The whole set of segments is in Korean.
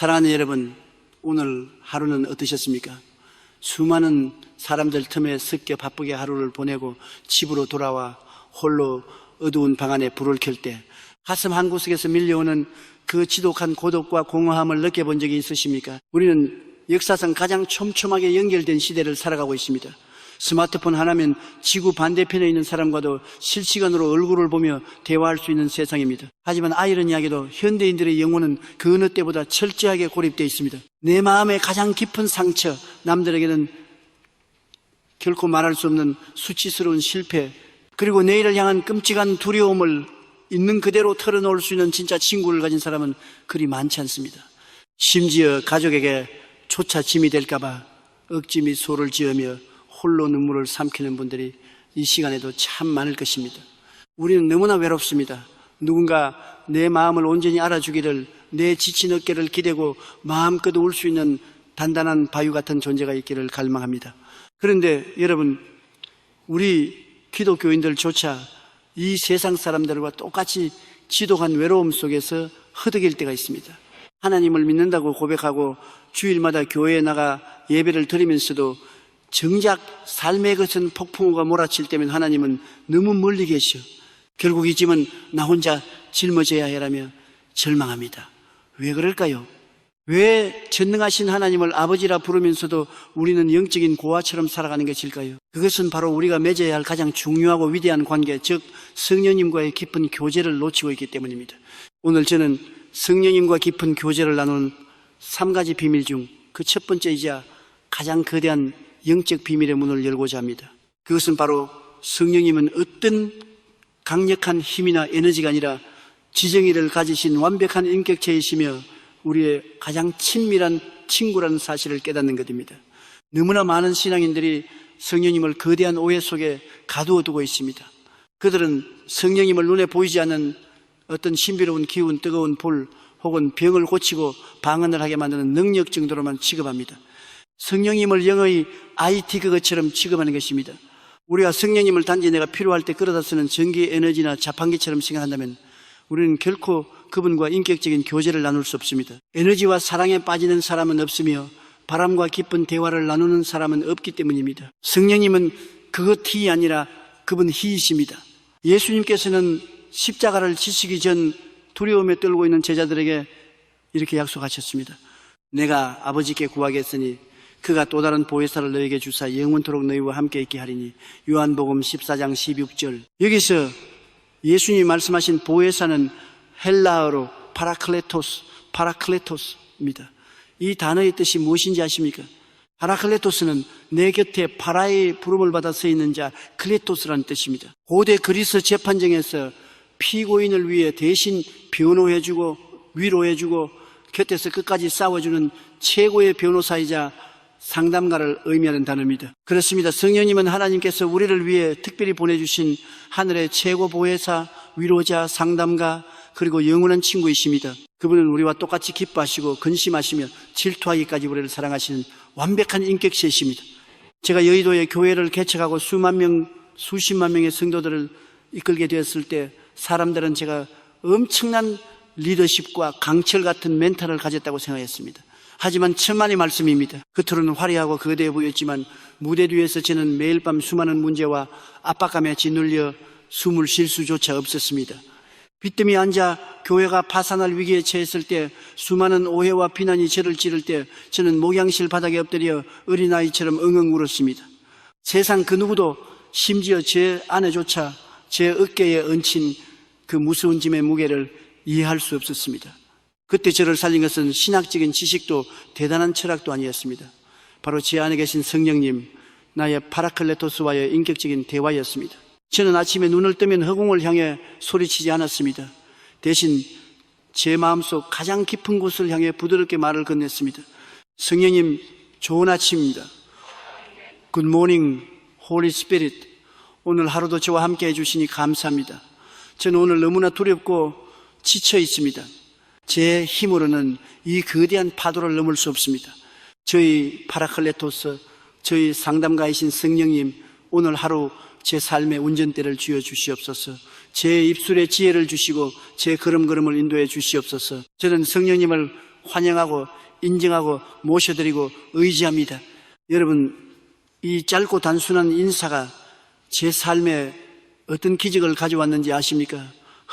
사랑하는 여러분, 오늘 하루는 어떠셨습니까? 수많은 사람들 틈에 섞여 바쁘게 하루를 보내고 집으로 돌아와 홀로 어두운 방 안에 불을 켤 때 가슴 한구석에서 밀려오는 그 지독한 고독과 공허함을 느껴본 적이 있으십니까? 우리는 역사상 가장 촘촘하게 연결된 시대를 살아가고 있습니다. 스마트폰 하나면 지구 반대편에 있는 사람과도 실시간으로 얼굴을 보며 대화할 수 있는 세상입니다. 하지만 아이러니하게도 현대인들의 영혼은 그 어느 때보다 철저하게 고립되어 있습니다. 내 마음의 가장 깊은 상처, 남들에게는 결코 말할 수 없는 수치스러운 실패, 그리고 내일을 향한 끔찍한 두려움을 있는 그대로 털어놓을 수 있는 진짜 친구를 가진 사람은 그리 많지 않습니다. 심지어 가족에게 조차 짐이 될까봐 억지 및 소를 지으며 홀로 눈물을 삼키는 분들이 이 시간에도 참 많을 것입니다. 우리는 너무나 외롭습니다. 누군가 내 마음을 온전히 알아주기를, 내 지친 어깨를 기대고 마음껏 울 수 있는 단단한 바위 같은 존재가 있기를 갈망합니다. 그런데 여러분, 우리 기독교인들조차 이 세상 사람들과 똑같이 지독한 외로움 속에서 허덕일 때가 있습니다. 하나님을 믿는다고 고백하고 주일마다 교회에 나가 예배를 드리면서도 정작 삶의 것은 폭풍우가 몰아칠 때면 하나님은 너무 멀리 계셔. 결국 이 짐은 나 혼자 짊어져야 해라며 절망합니다. 왜 그럴까요? 왜 전능하신 하나님을 아버지라 부르면서도 우리는 영적인 고아처럼 살아가는 것일까요? 그것은 바로 우리가 맺어야 할 가장 중요하고 위대한 관계, 즉 성령님과의 깊은 교제를 놓치고 있기 때문입니다. 오늘 저는 성령님과 깊은 교제를 나누는 3가지 비밀 중 그 첫 번째이자 가장 거대한 영적 비밀의 문을 열고자 합니다. 그것은 바로 성령님은 어떤 강력한 힘이나 에너지가 아니라 지정의를 가지신 완벽한 인격체이시며 우리의 가장 친밀한 친구라는 사실을 깨닫는 것입니다. 너무나 많은 신앙인들이 성령님을 거대한 오해 속에 가두어 두고 있습니다. 그들은 성령님을 눈에 보이지 않는 어떤 신비로운 기운, 뜨거운 불 혹은 병을 고치고 방언을 하게 만드는 능력 정도로만 취급합니다. 성령님을 영어의 IT 그것처럼 취급하는 것입니다. 우리가 성령님을 단지 내가 필요할 때 끌어다 쓰는 전기 에너지나 자판기처럼 생각한다면 우리는 결코 그분과 인격적인 교제를 나눌 수 없습니다. 에너지와 사랑에 빠지는 사람은 없으며 바람과 깊은 대화를 나누는 사람은 없기 때문입니다. 성령님은 그것 히 아니라 그분 히이십니다. 예수님께서는 십자가를 지시기 전 두려움에 떨고 있는 제자들에게 이렇게 약속하셨습니다. 내가 아버지께 구하겠으니 그가 또 다른 보혜사를 너에게 주사 영원토록 너희와 함께 있게 하리니. 요한복음 14장 16절. 여기서 예수님이 말씀하신 보혜사는 헬라어로 파라클레토스입니다. 이 단어의 뜻이 무엇인지 아십니까? 파라클레토스는 내 곁에 파라의 부름을 받아 서 있는 자, 클레토스라는 뜻입니다. 고대 그리스 재판정에서 피고인을 위해 대신 변호해주고 위로해주고 곁에서 끝까지 싸워주는 최고의 변호사이자 상담가를 의미하는 단어입니다. 그렇습니다. 성령님은 하나님께서 우리를 위해 특별히 보내주신 하늘의 최고 보혜사, 위로자, 상담가, 그리고 영원한 친구이십니다. 그분은 우리와 똑같이 기뻐하시고 근심하시며 질투하기까지 우리를 사랑하시는 완벽한 인격체이십니다. 제가 여의도에 교회를 개척하고 수십만 명의 성도들을 이끌게 되었을 때 사람들은 제가 엄청난 리더십과 강철 같은 멘탈을 가졌다고 생각했습니다. 하지만 천만의 말씀입니다. 겉으로는 화려하고 거대해 보였지만 무대 뒤에서 저는 매일 밤 수많은 문제와 압박감에 짓눌려 숨을 쉴 수조차 없었습니다. 빚더미 앉아 교회가 파산할 위기에 처했을 때, 수많은 오해와 비난이 저를 찌를 때 저는 목양실 바닥에 엎드려 어린아이처럼 엉엉 울었습니다. 세상 그 누구도, 심지어 제 아내조차 제 어깨에 얹힌 그 무서운 짐의 무게를 이해할 수 없었습니다. 그때 저를 살린 것은 신학적인 지식도 대단한 철학도 아니었습니다. 바로 제 안에 계신 성령님, 나의 파라클레토스와의 인격적인 대화였습니다. 저는 아침에 눈을 뜨면 허공을 향해 소리치지 않았습니다. 대신 제 마음속 가장 깊은 곳을 향해 부드럽게 말을 건넸습니다. 성령님, 좋은 아침입니다. Good morning, Holy Spirit. 오늘 하루도 저와 함께 해주시니 감사합니다. 저는 오늘 너무나 두렵고 지쳐 있습니다. 제 힘으로는 이 거대한 파도를 넘을 수 없습니다. 저희 파라클레토스, 저희 상담가이신 성령님, 오늘 하루 제 삶의 운전대를 쥐어주시옵소서. 제 입술에 지혜를 주시고 제 걸음걸음을 인도해 주시옵소서. 저는 성령님을 환영하고 인정하고 모셔드리고 의지합니다. 여러분, 이 짧고 단순한 인사가 제 삶에 어떤 기적을 가져왔는지 아십니까?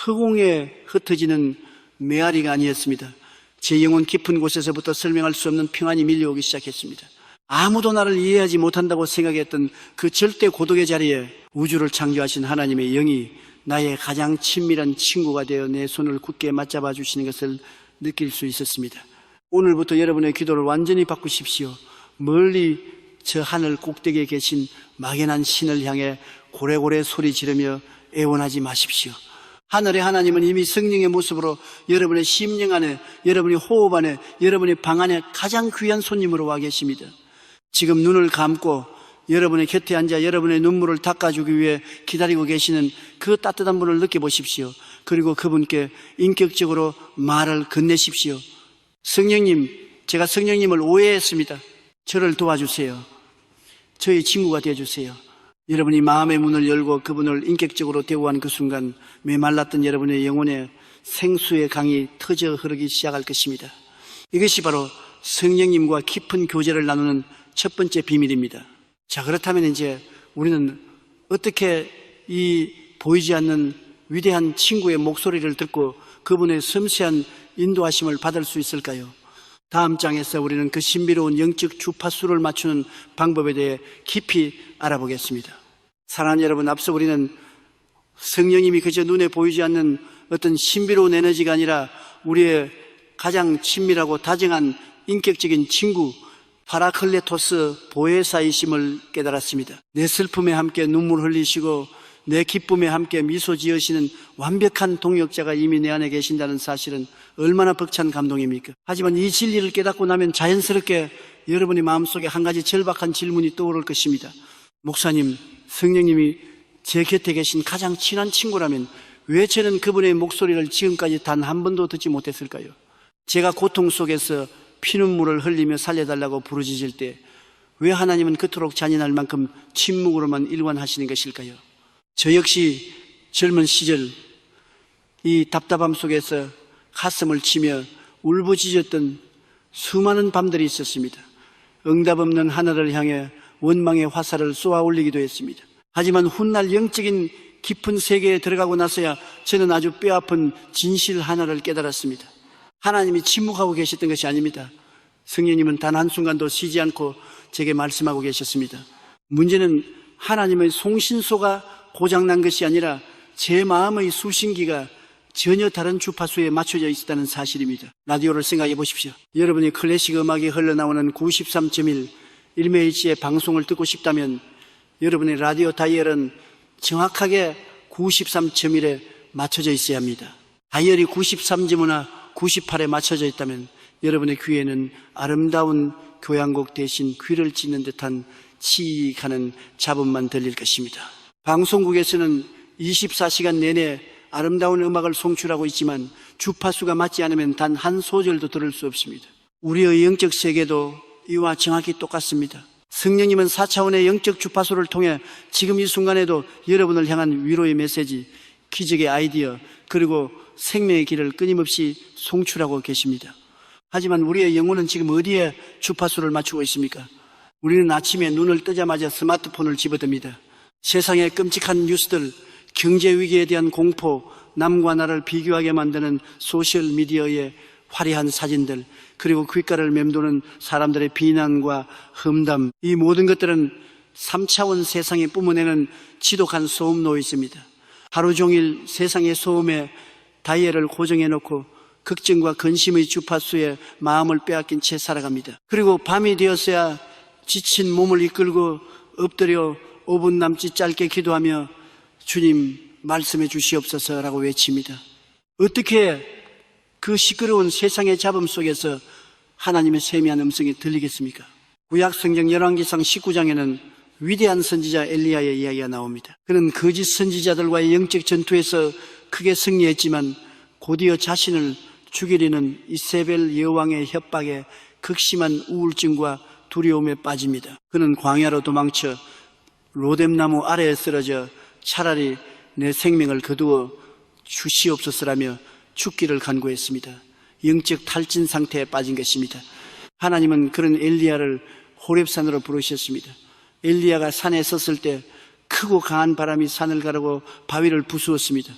허공에 흩어지는 메아리가 아니었습니다. 제 영혼 깊은 곳에서부터 설명할 수 없는 평안이 밀려오기 시작했습니다. 아무도 나를 이해하지 못한다고 생각했던 그 절대 고독의 자리에 우주를 창조하신 하나님의 영이 나의 가장 친밀한 친구가 되어 내 손을 굳게 맞잡아 주시는 것을 느낄 수 있었습니다. 오늘부터 여러분의 기도를 완전히 바꾸십시오. 멀리 저 하늘 꼭대기에 계신 막연한 신을 향해 고래고래 소리 지르며 애원하지 마십시오. 하늘의 하나님은 이미 성령의 모습으로 여러분의 심령 안에, 여러분의 호흡 안에, 여러분의 방 안에 가장 귀한 손님으로 와 계십니다. 지금 눈을 감고 여러분의 곁에 앉아 여러분의 눈물을 닦아주기 위해 기다리고 계시는 그 따뜻한 분을 느껴보십시오. 그리고 그분께 인격적으로 말을 건네십시오. 성령님, 제가 성령님을 오해했습니다. 저를 도와주세요. 저의 친구가 되어주세요. 여러분이 마음의 문을 열고 그분을 인격적으로 대우한 그 순간 메말랐던 여러분의 영혼에 생수의 강이 터져 흐르기 시작할 것입니다. 이것이 바로 성령님과 깊은 교제를 나누는 첫 번째 비밀입니다. 자, 그렇다면 이제 우리는 어떻게 이 보이지 않는 위대한 친구의 목소리를 듣고 그분의 섬세한 인도하심을 받을 수 있을까요? 다음 장에서 우리는 그 신비로운 영적 주파수를 맞추는 방법에 대해 깊이 알아보겠습니다. 사랑하는 여러분, 앞서 우리는 성령님이 그저 눈에 보이지 않는 어떤 신비로운 에너지가 아니라 우리의 가장 친밀하고 다정한 인격적인 친구 파라클레토스 보혜사이심을 깨달았습니다. 내 슬픔에 함께 눈물 흘리시고 내 기쁨에 함께 미소 지으시는 완벽한 동역자가 이미 내 안에 계신다는 사실은 얼마나 벅찬 감동입니까? 하지만 이 진리를 깨닫고 나면 자연스럽게 여러분의 마음속에 한 가지 절박한 질문이 떠오를 것입니다. 목사님, 성령님이 제 곁에 계신 가장 친한 친구라면 왜 저는 그분의 목소리를 지금까지 단 한 번도 듣지 못했을까요? 제가 고통 속에서 피눈물을 흘리며 살려달라고 부르짖을 때 왜 하나님은 그토록 잔인할 만큼 침묵으로만 일관하시는 것일까요? 저 역시 젊은 시절 이 답답함 속에서 가슴을 치며 울부짖었던 수많은 밤들이 있었습니다. 응답 없는 하늘을 향해 원망의 화살을 쏘아 올리기도 했습니다. 하지만 훗날 영적인 깊은 세계에 들어가고 나서야 저는 아주 뼈아픈 진실 하나를 깨달았습니다. 하나님이 침묵하고 계셨던 것이 아닙니다. 성령님은 단 한순간도 쉬지 않고 제게 말씀하고 계셨습니다. 문제는 하나님의 송신소가 고장난 것이 아니라 제 마음의 수신기가 전혀 다른 주파수에 맞춰져 있었다는 사실입니다. 라디오를 생각해 보십시오. 여러분이 클래식 음악이 흘러나오는 93.1 1매일치의 방송을 듣고 싶다면 여러분의 라디오 다이얼은 정확하게 93.1에 맞춰져 있어야 합니다. 다이얼이 93.5나 98에 맞춰져 있다면 여러분의 귀에는 아름다운 교향곡 대신 귀를 찢는 듯한 치익하는 잡음만 들릴 것입니다. 방송국에서는 24시간 내내 아름다운 음악을 송출하고 있지만 주파수가 맞지 않으면 단 한 소절도 들을 수 없습니다. 우리의 영적 세계도 이와 정확히 똑같습니다. 성령님은 4차원의 영적 주파수를 통해 지금 이 순간에도 여러분을 향한 위로의 메시지, 기적의 아이디어, 그리고 생명의 길을 끊임없이 송출하고 계십니다. 하지만 우리의 영혼은 지금 어디에 주파수를 맞추고 있습니까? 우리는 아침에 눈을 뜨자마자 스마트폰을 집어듭니다. 세상의 끔찍한 뉴스들, 경제 위기에 대한 공포, 남과 나를 비교하게 만드는 소셜미디어의 화려한 사진들, 그리고 귓가를 맴도는 사람들의 비난과 험담, 이 모든 것들은 3차원 세상에 뿜어내는 지독한 소음 노이즈입니다. 하루 종일 세상의 소음에 다이얼을 고정해놓고 걱정과 근심의 주파수에 마음을 빼앗긴 채 살아갑니다. 그리고 밤이 되었어야 지친 몸을 이끌고 엎드려 5분 남짓 짧게 기도하며 주님 말씀해 주시옵소서라고 외칩니다. 어떻게 그 시끄러운 세상의 잡음 속에서 하나님의 세미한 음성이 들리겠습니까? 구약 성경 열왕기상 19장에는 위대한 선지자 엘리야의 이야기가 나옵니다. 그는 거짓 선지자들과의 영적 전투에서 크게 승리했지만 곧이어 자신을 죽이려는 이세벨 여왕의 협박에 극심한 우울증과 두려움에 빠집니다. 그는 광야로 도망쳐 로뎀나무 아래에 쓰러져 차라리 내 생명을 거두어 주시옵소서라며 죽기를 간구했습니다. 영적 탈진 상태에 빠진 것입니다. 하나님은 그런 엘리야를 호렙산으로 부르셨습니다. 엘리야가 산에 섰을 때 크고 강한 바람이 산을 가르고 바위를 부수었습니다.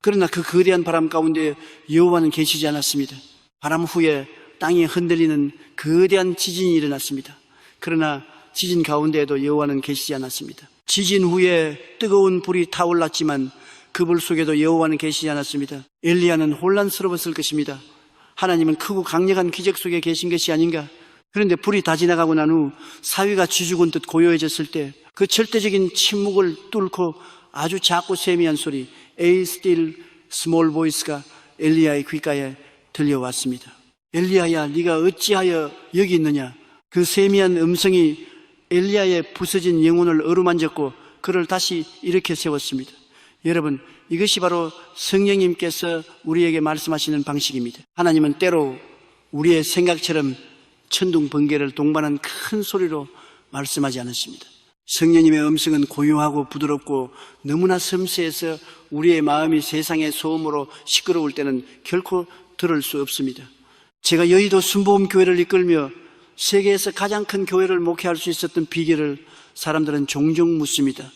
그러나 그 거대한 바람 가운데 여호와는 계시지 않았습니다. 바람 후에 땅이 흔들리는 거대한 지진이 일어났습니다. 그러나 지진 가운데에도 여호와는 계시지 않았습니다. 지진 후에 뜨거운 불이 타올랐지만 그 불 속에도 여호와는 계시지 않았습니다. 엘리야는 혼란스러웠을 것입니다. 하나님은 크고 강력한 기적 속에 계신 것이 아닌가. 그런데 불이 다 지나가고 난 후 사위가 쥐죽은 듯 고요해졌을 때 그 절대적인 침묵을 뚫고 아주 작고 세미한 소리, A still small voice가 엘리야의 귓가에 들려왔습니다. 엘리야야, 네가 어찌하여 여기 있느냐? 그 세미한 음성이 엘리야의 부서진 영혼을 어루만졌고 그를 다시 일으켜 세웠습니다. 여러분, 이것이 바로 성령님께서 우리에게 말씀하시는 방식입니다. 하나님은 때로 우리의 생각처럼 천둥 번개를 동반한 큰 소리로 말씀하지 않으십니다. 성령님의 음성은 고요하고 부드럽고 너무나 섬세해서 우리의 마음이 세상의 소음으로 시끄러울 때는 결코 들을 수 없습니다. 제가 여의도 순복음교회를 이끌며 세계에서 가장 큰 교회를 목회할 수 있었던 비결을 사람들은 종종 묻습니다.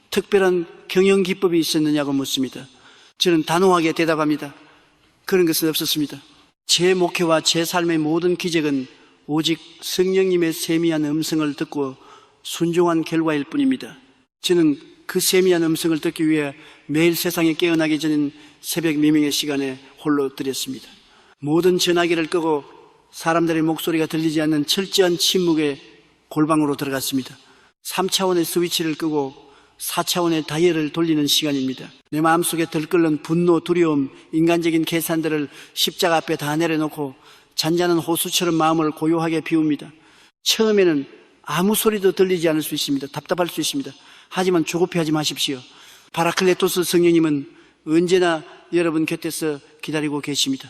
특별한 경영 기법이 있었느냐고 묻습니다. 저는 단호하게 대답합니다. 그런 것은 없었습니다. 제 목회와 제 삶의 모든 기적은 오직 성령님의 세미한 음성을 듣고 순종한 결과일 뿐입니다. 저는 그 세미한 음성을 듣기 위해 매일 세상에 깨어나기 전 새벽 미명의 시간에 홀로 드렸습니다. 모든 전화기를 끄고 사람들의 목소리가 들리지 않는 철저한 침묵의 골방으로 들어갔습니다. 3차원의 스위치를 끄고 4차원의 다이얼을 돌리는 시간입니다. 내 마음속에 들끓는 분노, 두려움, 인간적인 계산들을 십자가 앞에 다 내려놓고 잔잔한 호수처럼 마음을 고요하게 비웁니다. 처음에는 아무 소리도 들리지 않을 수 있습니다. 답답할 수 있습니다. 하지만 조급해하지 마십시오. 바라클레토스 성령님은 언제나 여러분 곁에서 기다리고 계십니다.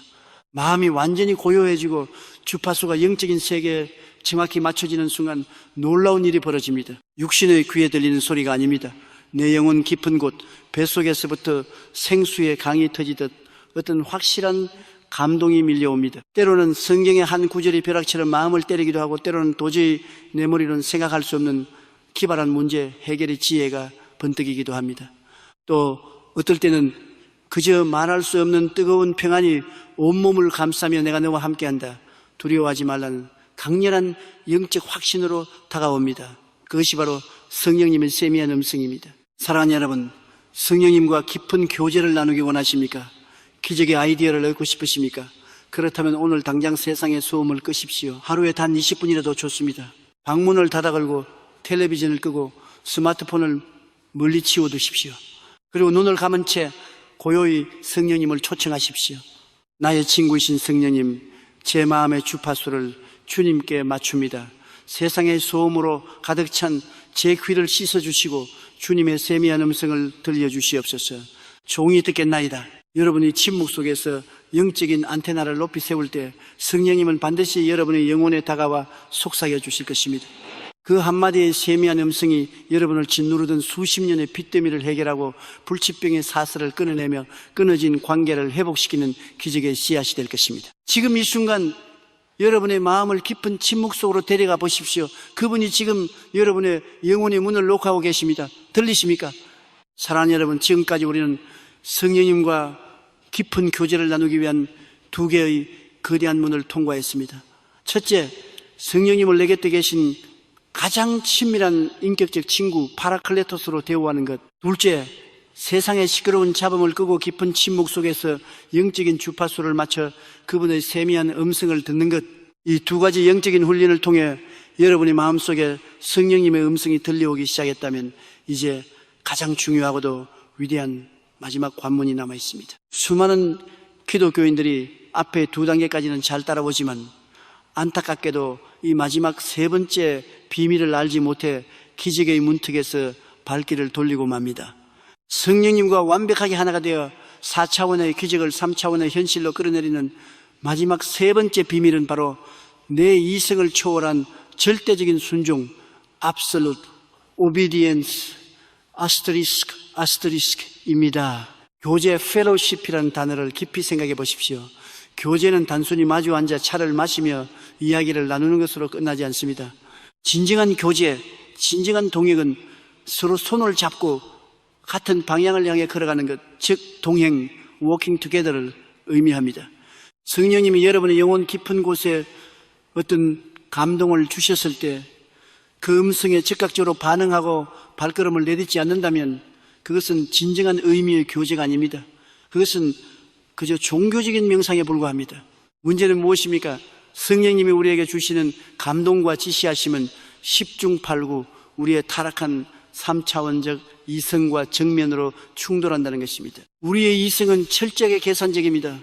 마음이 완전히 고요해지고 주파수가 영적인 세계에 정확히 맞춰지는 순간 놀라운 일이 벌어집니다. 육신의 귀에 들리는 소리가 아닙니다. 내 영혼 깊은 곳 뱃속에서부터 생수의 강이 터지듯 어떤 확실한 감동이 밀려옵니다. 때로는 성경의 한 구절이 벼락처럼 마음을 때리기도 하고 때로는 도저히 내 머리로는 생각할 수 없는 기발한 문제 해결의 지혜가 번뜩이기도 합니다. 또 어떨 때는 그저 말할 수 없는 뜨거운 평안이 온몸을 감싸며 내가 너와 함께한다. 두려워하지 말라는 강렬한 영적 확신으로 다가옵니다. 그것이 바로 성령님의 세미한 음성입니다. 사랑하는 여러분, 성령님과 깊은 교제를 나누기 원하십니까? 기적의 아이디어를 얻고 싶으십니까? 그렇다면 오늘 당장 세상의 소음을 끄십시오. 하루에 단 20분이라도 좋습니다. 방문을 닫아 걸고 텔레비전을 끄고 스마트폰을 멀리 치워두십시오. 그리고 눈을 감은 채 고요히 성령님을 초청하십시오. 나의 친구이신 성령님, 제 마음의 주파수를 주님께 맞춥니다. 세상의 소음으로 가득 찬 제 귀를 씻어주시고 주님의 세미한 음성을 들려주시옵소서. 종이 듣겠나이다. 여러분이 침묵 속에서 영적인 안테나를 높이 세울 때 성령님은 반드시 여러분의 영혼에 다가와 속삭여 주실 것입니다. 그 한마디의 세미한 음성이 여러분을 짓누르던 수십 년의 빚더미를 해결하고 불치병의 사슬을 끊어내며 끊어진 관계를 회복시키는 기적의 씨앗이 될 것입니다. 지금 이 순간 여러분의 마음을 깊은 침묵 속으로 데려가 보십시오. 그분이 지금 여러분의 영혼의 문을 녹화하고 계십니다. 들리십니까? 사랑하는 여러분, 지금까지 우리는 성령님과 깊은 교제를 나누기 위한 두 개의 거대한 문을 통과했습니다. 첫째, 성령님을 내 곁에 계신 가장 친밀한 인격적 친구 파라클레토스로 대우하는 것. 둘째, 세상의 시끄러운 잡음을 끄고 깊은 침묵 속에서 영적인 주파수를 맞춰 그분의 세미한 음성을 듣는 것. 이 두 가지 영적인 훈련을 통해 여러분의 마음속에 성령님의 음성이 들려오기 시작했다면 이제 가장 중요하고도 위대한 마지막 관문이 남아 있습니다. 수많은 기독교인들이 앞에 두 단계까지는 잘 따라오지만 안타깝게도 이 마지막 세 번째 비밀을 알지 못해 기적의 문턱에서 발길을 돌리고 맙니다. 성령님과 완벽하게 하나가 되어 4차원의 기적을 3차원의 현실로 끌어내리는 마지막 세 번째 비밀은 바로 내 이성을 초월한 절대적인 순종, absolute obedience, asterisk입니다. 교제 fellowship이라는 단어를 깊이 생각해 보십시오. 교제는 단순히 마주 앉아 차를 마시며 이야기를 나누는 것으로 끝나지 않습니다. 진정한 교제, 진정한 동역은 서로 손을 잡고 같은 방향을 향해 걸어가는 것, 즉 동행, 워킹 투게더를 의미합니다. 성령님이 여러분의 영혼 깊은 곳에 어떤 감동을 주셨을 때 그 음성에 즉각적으로 반응하고 발걸음을 내딛지 않는다면 그것은 진정한 의미의 교제가 아닙니다. 그것은 그저 종교적인 명상에 불과합니다. 문제는 무엇입니까? 성령님이 우리에게 주시는 감동과 지시하심은 10중 8구 우리의 타락한 3차원적 이성과 정면으로 충돌한다는 것입니다. 우리의 이성은 철저하게 계산적입니다.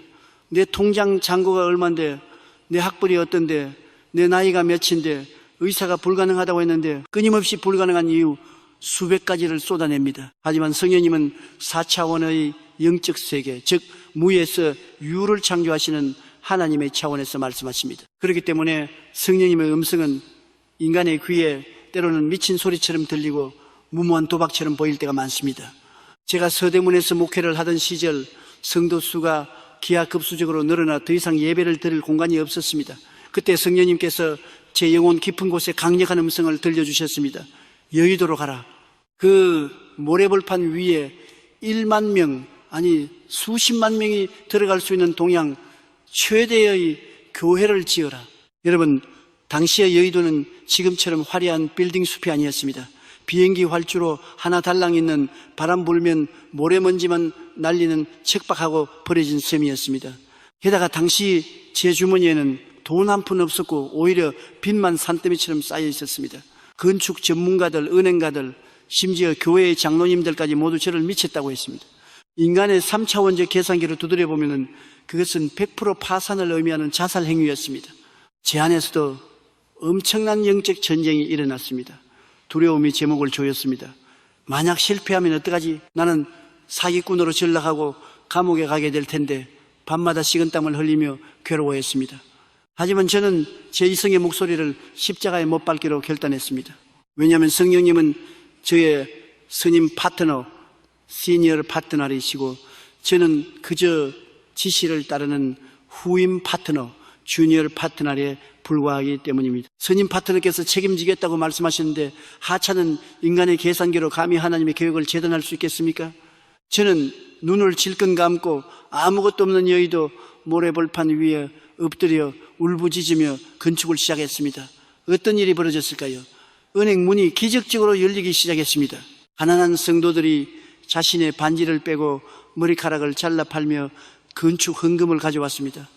내 통장 잔고가 얼만데, 내 학벌이 어떤데, 내 나이가 몇인데, 의사가 불가능하다고 했는데 끊임없이 불가능한 이유 수백 가지를 쏟아냅니다. 하지만 성령님은 4차원의 영적 세계, 즉 무에서 유를 창조하시는 하나님의 차원에서 말씀하십니다. 그렇기 때문에 성령님의 음성은 인간의 귀에 때로는 미친 소리처럼 들리고 무모한 도박처럼 보일 때가 많습니다. 제가 서대문에서 목회를 하던 시절 성도 수가 기하급수적으로 늘어나 더 이상 예배를 드릴 공간이 없었습니다. 그때 성령님께서 제 영혼 깊은 곳에 강력한 음성을 들려주셨습니다. 여의도로 가라. 그 모래벌판 위에 1만 명, 아니 수십만 명이 들어갈 수 있는 동양 최대의 교회를 지어라. 여러분, 당시의 여의도는 지금처럼 화려한 빌딩 숲이 아니었습니다. 비행기 활주로 하나 달랑 있는 바람 불면 모래먼지만 날리는 척박하고 버려진 섬이었습니다. 게다가 당시 제 주머니에는 돈 한 푼 없었고 오히려 빚만 산더미처럼 쌓여 있었습니다. 건축 전문가들, 은행가들, 심지어 교회의 장로님들까지 모두 저를 미쳤다고 했습니다. 인간의 3차원적 계산기로 두드려보면 그것은 100% 파산을 의미하는 자살 행위였습니다. 제 안에서도 엄청난 영적 전쟁이 일어났습니다. 두려움이 제목을 조였습니다. 만약 실패하면 어떡하지? 나는 사기꾼으로 전락하고 감옥에 가게 될 텐데 밤마다 식은땀을 흘리며 괴로워했습니다. 하지만 저는 제 이성의 목소리를 십자가에 못 박기로 결단했습니다. 왜냐하면 성령님은 저의 스님 파트너, 시니어 파트너이시고 저는 그저 지시를 따르는 후임 파트너, 주니어 파트너에 불과하기 때문입니다. 스님 파트너께서 책임지겠다고 말씀하셨는데 하찮은 인간의 계산기로 감히 하나님의 계획을 재단할 수 있겠습니까? 저는 눈을 질끈 감고 아무것도 없는 여의도 모래벌판 위에 엎드려 울부짖으며 건축을 시작했습니다. 어떤 일이 벌어졌을까요? 은행 문이 기적적으로 열리기 시작했습니다. 가난한 성도들이 자신의 반지를 빼고 머리카락을 잘라 팔며 건축 헌금을 가져왔습니다.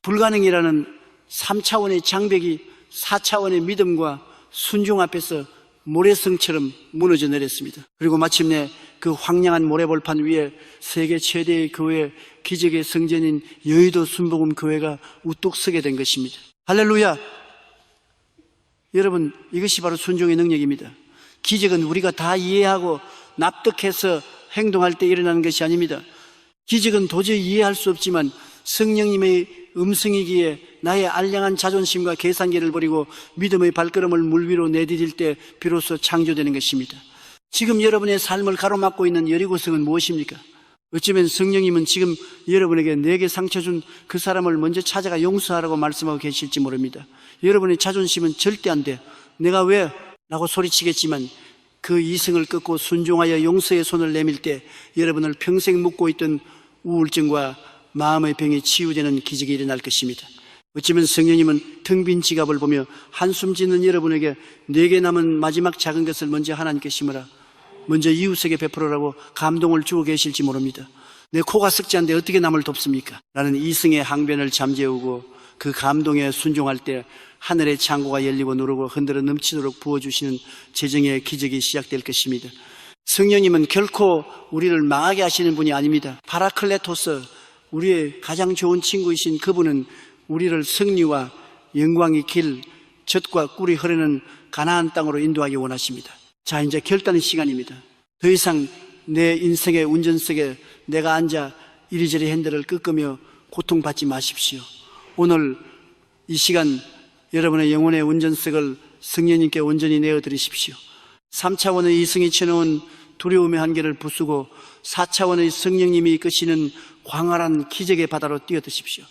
불가능이라는 3차원의 장벽이 4차원의 믿음과 순종 앞에서 모래성처럼 무너져 내렸습니다. 그리고 마침내 그 황량한 모래벌판 위에 세계 최대의 교회, 기적의 성전인 여의도 순복음 교회가 우뚝 서게 된 것입니다. 할렐루야! 여러분, 이것이 바로 순종의 능력입니다. 기적은 우리가 다 이해하고 납득해서 행동할 때 일어나는 것이 아닙니다. 기적은 도저히 이해할 수 없지만 성령님의 음성이기에 나의 알량한 자존심과 계산기를 버리고 믿음의 발걸음을 물 위로 내디딜 때 비로소 창조되는 것입니다. 지금 여러분의 삶을 가로막고 있는 여리고성은 무엇입니까? 어쩌면 성령님은 지금 여러분에게 내게 상처 준 그 사람을 먼저 찾아가 용서하라고 말씀하고 계실지 모릅니다. 여러분의 자존심은 절대 안 돼. 내가 왜? 라고 소리치겠지만 그 이성을 끊고 순종하여 용서의 손을 내밀 때 여러분을 평생 묵고 있던 우울증과 마음의 병이 치유되는 기적이 일어날 것입니다. 어쩌면 성령님은 텅 빈 지갑을 보며 한숨 짓는 여러분에게 내게 남은 마지막 작은 것을 먼저 하나님께 심으라, 먼저 이웃에게 베풀으라고 감동을 주고 계실지 모릅니다. 내 코가 썩지 않는데 어떻게 남을 돕습니까? 라는 이성의 항변을 잠재우고 그 감동에 순종할 때 하늘의 창고가 열리고 누르고 흔들어 넘치도록 부어주시는 재정의 기적이 시작될 것입니다. 성령님은 결코 우리를 망하게 하시는 분이 아닙니다. 파라클레토스, 우리의 가장 좋은 친구이신 그분은 우리를 승리와 영광의 길, 젖과 꿀이 흐르는 가나안 땅으로 인도하기 원하십니다. 자, 이제 결단의 시간입니다. 더 이상 내 인생의 운전석에 내가 앉아 이리저리 핸들을 끄끄며 고통받지 마십시오. 오늘 이 시간 여러분의 영혼의 운전석을 성령님께 온전히 내어드리십시오. 3차원의 이성이 쳐놓은 두려움의 한계를 부수고 4차원의 성령님이 이끄시는 광활한 기적의 바다로 뛰어드십시오.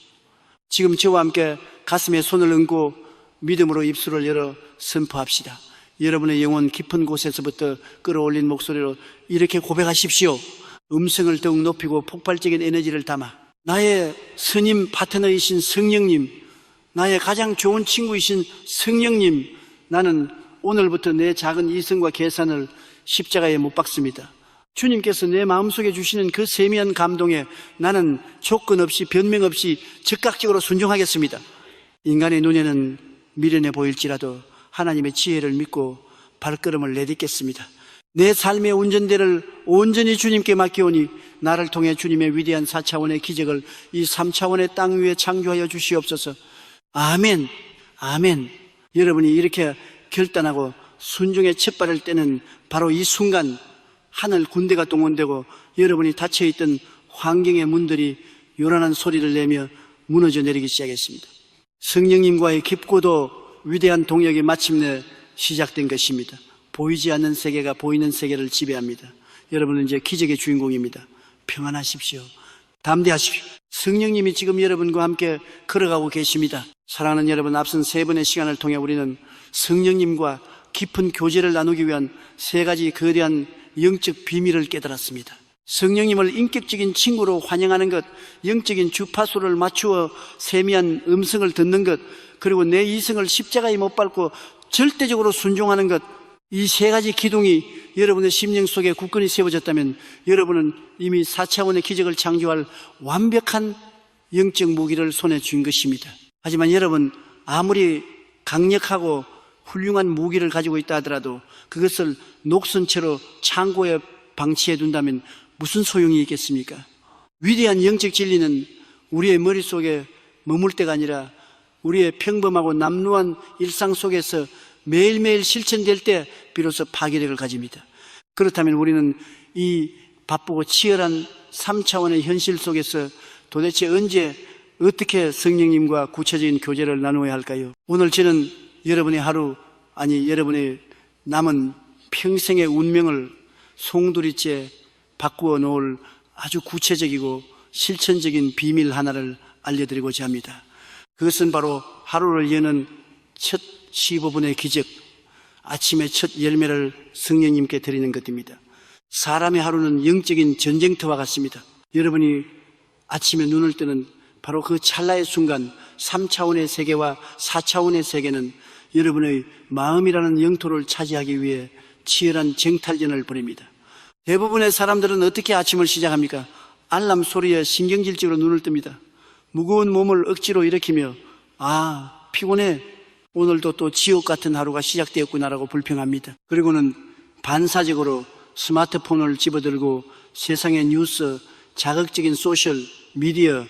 지금 저와 함께 가슴에 손을 얹고 믿음으로 입술을 열어 선포합시다. 여러분의 영혼 깊은 곳에서부터 끌어올린 목소리로 이렇게 고백하십시오. 음성을 더욱 높이고 폭발적인 에너지를 담아 나의 스님 파트너이신 성령님, 나의 가장 좋은 친구이신 성령님, 나는 오늘부터 내 작은 이성과 계산을 십자가에 못 박습니다. 주님께서 내 마음속에 주시는 그 세미한 감동에 나는 조건 없이 변명 없이 즉각적으로 순종하겠습니다. 인간의 눈에는 미련해 보일지라도 하나님의 지혜를 믿고 발걸음을 내딛겠습니다. 내 삶의 운전대를 온전히 주님께 맡기오니 나를 통해 주님의 위대한 4차원의 기적을 이 3차원의 땅 위에 창조하여 주시옵소서. 아멘, 아멘. 여러분이 이렇게 결단하고 순종의 첫발을 떼는 바로 이 순간 하늘 군대가 동원되고 여러분이 닫혀있던 환경의 문들이 요란한 소리를 내며 무너져 내리기 시작했습니다. 성령님과의 깊고도 위대한 동역이 마침내 시작된 것입니다. 보이지 않는 세계가 보이는 세계를 지배합니다. 여러분은 이제 기적의 주인공입니다. 평안하십시오. 담대하십시오. 성령님이 지금 여러분과 함께 걸어가고 계십니다. 사랑하는 여러분, 앞선 3번의 시간을 통해 우리는 성령님과 깊은 교제를 나누기 위한 3가지 거대한 영적 비밀을 깨달았습니다. 성령님을 인격적인 친구로 환영하는 것, 영적인 주파수를 맞추어 세미한 음성을 듣는 것, 그리고 내 이성을 십자가에 못 밟고 절대적으로 순종하는 것, 이 3가지 기둥이 여러분의 심령 속에 굳건히 세워졌다면 여러분은 이미 4차원의 기적을 창조할 완벽한 영적 무기를 손에 쥔 것입니다. 하지만 여러분, 아무리 강력하고 훌륭한 무기를 가지고 있다 하더라도 그것을 녹슨 채로 창고에 방치해 둔다면 무슨 소용이 있겠습니까? 위대한 영적 진리는 우리의 머릿속에 머물 때가 아니라 우리의 평범하고 남루한 일상 속에서 매일매일 실천될 때 비로소 파괴력을 가집니다. 그렇다면 우리는 이 바쁘고 치열한 3차원의 현실 속에서 도대체 언제 어떻게 성령님과 구체적인 교제를 나누어야 할까요? 오늘 저는 여러분의 하루, 아니 여러분의 남은 평생의 운명을 송두리째 바꾸어 놓을 아주 구체적이고 실천적인 비밀 하나를 알려드리고자 합니다. 그것은 바로 하루를 여는 첫 15분의 기적, 아침의 첫 열매를 성령님께 드리는 것입니다. 사람의 하루는 영적인 전쟁터와 같습니다. 여러분이 아침에 눈을 뜨는 바로 그 찰나의 순간 3차원의 세계와 4차원의 세계는 여러분의 마음이라는 영토를 차지하기 위해 치열한 쟁탈전을 벌입니다. 대부분의 사람들은 어떻게 아침을 시작합니까? 알람 소리에 신경질적으로 눈을 뜹니다. 무거운 몸을 억지로 일으키며 피곤해, 오늘도 또 지옥 같은 하루가 시작되었구나라고 불평합니다. 그리고는 반사적으로 스마트폰을 집어들고 세상의 뉴스, 자극적인 소셜 미디어,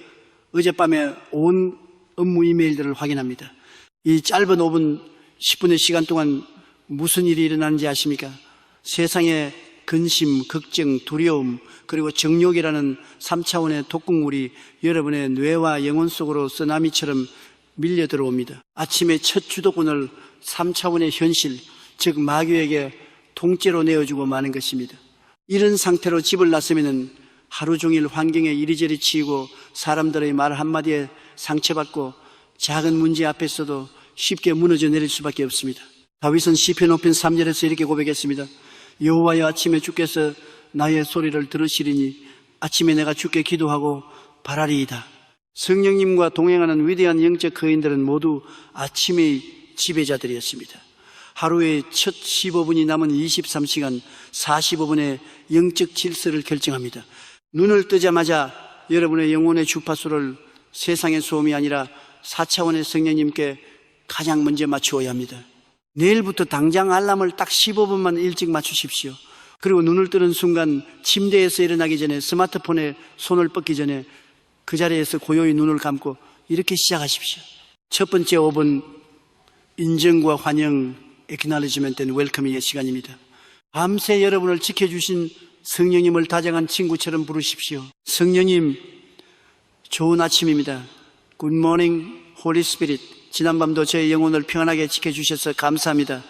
어젯밤에 온 업무 이메일들을 확인합니다. 이 짧은 5분, 10분의 시간 동안 무슨 일이 일어나는지 아십니까? 세상의 근심, 걱정, 두려움, 그리고 정욕이라는 3차원의 독극물이 여러분의 뇌와 영혼 속으로 쓰나미처럼 밀려 들어옵니다. 아침의 첫 주도권을 3차원의 현실, 즉 마귀에게 통째로 내어주고 마는 것입니다. 이런 상태로 집을 나서면 하루 종일 환경에 이리저리 치이고 사람들의 말 한마디에 상처받고 작은 문제 앞에서도 쉽게 무너져 내릴 수밖에 없습니다. 다윗은 시편 5편 3절에서 이렇게 고백했습니다. 여호와여, 아침에 주께서 나의 소리를 들으시리니 아침에 내가 주께 기도하고 바라리이다. 성령님과 동행하는 위대한 영적 거인들은 모두 아침의 지배자들이었습니다. 하루의 첫 15분이 남은 23시간 45분의 영적 질서를 결정합니다. 눈을 뜨자마자 여러분의 영혼의 주파수를 세상의 소음이 아니라 4차원의 성령님께 가장 먼저 맞추어야 합니다. 내일부터 당장 알람을 딱 15분만 일찍 맞추십시오. 그리고 눈을 뜨는 순간 침대에서 일어나기 전에, 스마트폰에 손을 뻗기 전에 그 자리에서 고요히 눈을 감고 이렇게 시작하십시오. 첫 번째 5분, 인정과 환영, acknowledgement and welcoming의 시간입니다. 밤새 여러분을 지켜주신 성령님을 다정한 친구처럼 부르십시오. 성령님, 좋은 아침입니다. Good morning, Holy Spirit. 지난밤도 저의 영혼을 평안하게 지켜주셔서 감사합니다.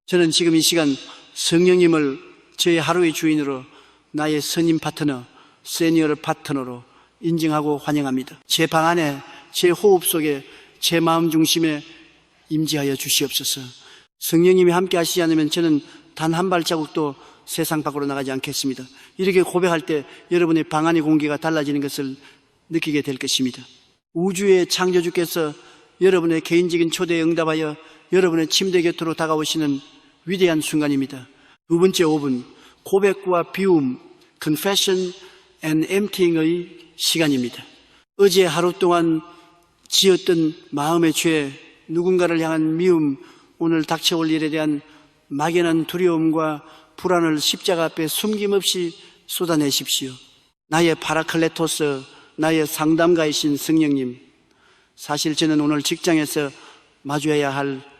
저는 지금 이 시간 성령님을 저의 하루의 주인으로, 나의 선임 파트너, 세니어 파트너로 인정하고 환영합니다. 제 방 안에 제 호흡 속에 제 마음 중심에 임재하여 주시옵소서. 성령님이 함께 하시지 않으면 저는 단 한 발자국도 세상 밖으로 나가지 않겠습니다. 이렇게 고백할 때 여러분의 방 안의 공기가 달라지는 것을 느끼게 될 것입니다. 우주의 창조주께서 여러분의 개인적인 초대에 응답하여 여러분의 침대 곁으로 다가오시는 위대한 순간입니다. 두 번째 5분, 고백과 비움, confession and emptying의 시간입니다. 어제 하루 동안 지었던 마음의 죄, 누군가를 향한 미움, 오늘 닥쳐올 일에 대한 막연한 두려움과 불안을 십자가 앞에 숨김없이 쏟아내십시오. 나의 파라클레토스, 나의 상담가이신 성령님, 사실 저는 오늘 직장에서 마주해야 할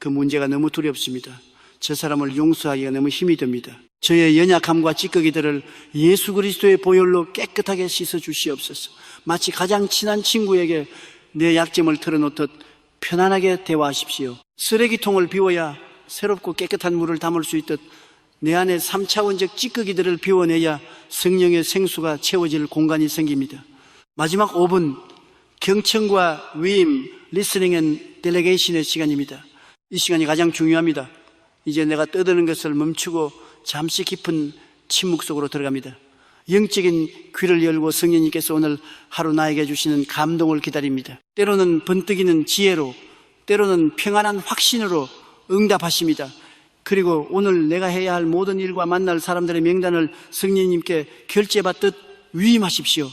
그 문제가 너무 두렵습니다. 저 사람을 용서하기가 너무 힘이 듭니다. 저의 연약함과 찌꺼기들을 예수 그리스도의 보혈로 깨끗하게 씻어 주시옵소서. 마치 가장 친한 친구에게 내 약점을 털어놓듯 편안하게 대화하십시오. 쓰레기통을 비워야 새롭고 깨끗한 물을 담을 수 있듯 내 안에 3차원적 찌꺼기들을 비워내야 성령의 생수가 채워질 공간이 생깁니다. 마지막 5분, 경청과 위임, 리스닝 앤 델레게이션의 시간입니다. 이 시간이 가장 중요합니다. 이제 내가 떠드는 것을 멈추고 잠시 깊은 침묵 속으로 들어갑니다. 영적인 귀를 열고 성령님께서 오늘 하루 나에게 주시는 감동을 기다립니다. 때로는 번뜩이는 지혜로, 때로는 평안한 확신으로 응답하십니다. 그리고 오늘 내가 해야 할 모든 일과 만날 사람들의 명단을 성령님께 결제받듯 위임하십시오.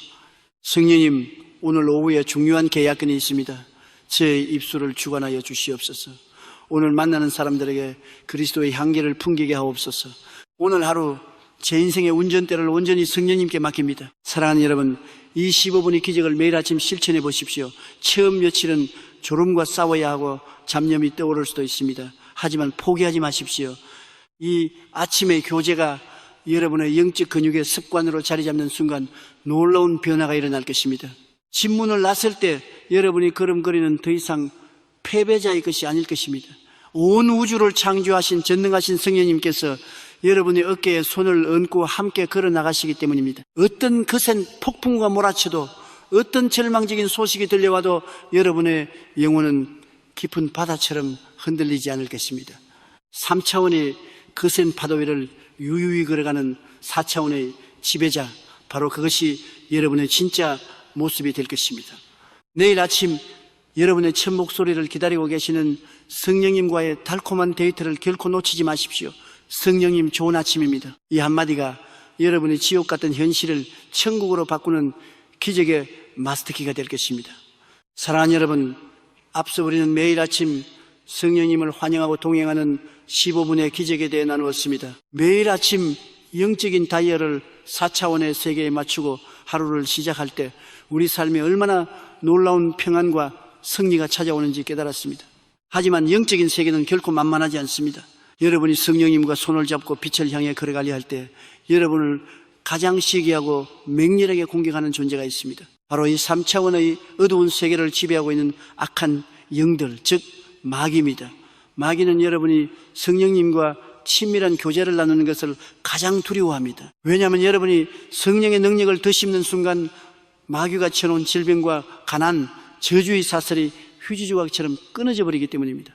성령님, 오늘 오후에 중요한 계약건이 있습니다. 제 입술을 주관하여 주시옵소서. 오늘 만나는 사람들에게 그리스도의 향기를 풍기게 하옵소서. 오늘 하루 제 인생의 운전대를 온전히 성령님께 맡깁니다. 사랑하는 여러분, 이 15분의 기적을 매일 아침 실천해 보십시오. 처음 며칠은 졸음과 싸워야 하고 잡념이 떠오를 수도 있습니다. 하지만 포기하지 마십시오. 이 아침의 교제가 여러분의 영적 근육의 습관으로 자리 잡는 순간 놀라운 변화가 일어날 것입니다. 집문을 났을 때 여러분이 걸음거리는 더 이상 패배자의 것이 아닐 것입니다. 온 우주를 창조하신 전능하신 성령님께서 여러분의 어깨에 손을 얹고 함께 걸어 나가시기 때문입니다. 어떤 거센 폭풍과 몰아쳐도, 어떤 절망적인 소식이 들려와도 여러분의 영혼은 깊은 바다처럼 흔들리지 않을 것입니다. 3차원의 거센 파도 위를 유유히 걸어가는 4차원의 지배자, 바로 그것이 여러분의 진짜 모습이 될 것입니다. 내일 아침 여러분의 첫 목소리를 기다리고 계시는 성령님과의 달콤한 데이트를 결코 놓치지 마십시오. 성령님, 좋은 아침입니다. 이 한마디가 여러분의 지옥 같은 현실을 천국으로 바꾸는 기적의 마스터키가 될 것입니다. 사랑하는 여러분, 앞서 우리는 매일 아침 성령님을 환영하고 동행하는 15분의 기적에 대해 나누었습니다. 매일 아침 영적인 다이얼을 4차원의 세계에 맞추고 하루를 시작할 때 우리 삶에 얼마나 놀라운 평안과 승리가 찾아오는지 깨달았습니다. 하지만 영적인 세계는 결코 만만하지 않습니다. 여러분이 성령님과 손을 잡고 빛을 향해 걸어가려 할 때 여러분을 가장 시기하고 맹렬하게 공격하는 존재가 있습니다. 바로 이 3차원의 어두운 세계를 지배하고 있는 악한 영들, 즉 마귀입니다. 마귀는 여러분이 성령님과 친밀한 교제를 나누는 것을 가장 두려워합니다. 왜냐하면 여러분이 성령의 능력을 더 씹는 순간 마귀가 쳐놓은 질병과 가난, 저주의 사슬이 휴지 조각처럼 끊어져 버리기 때문입니다.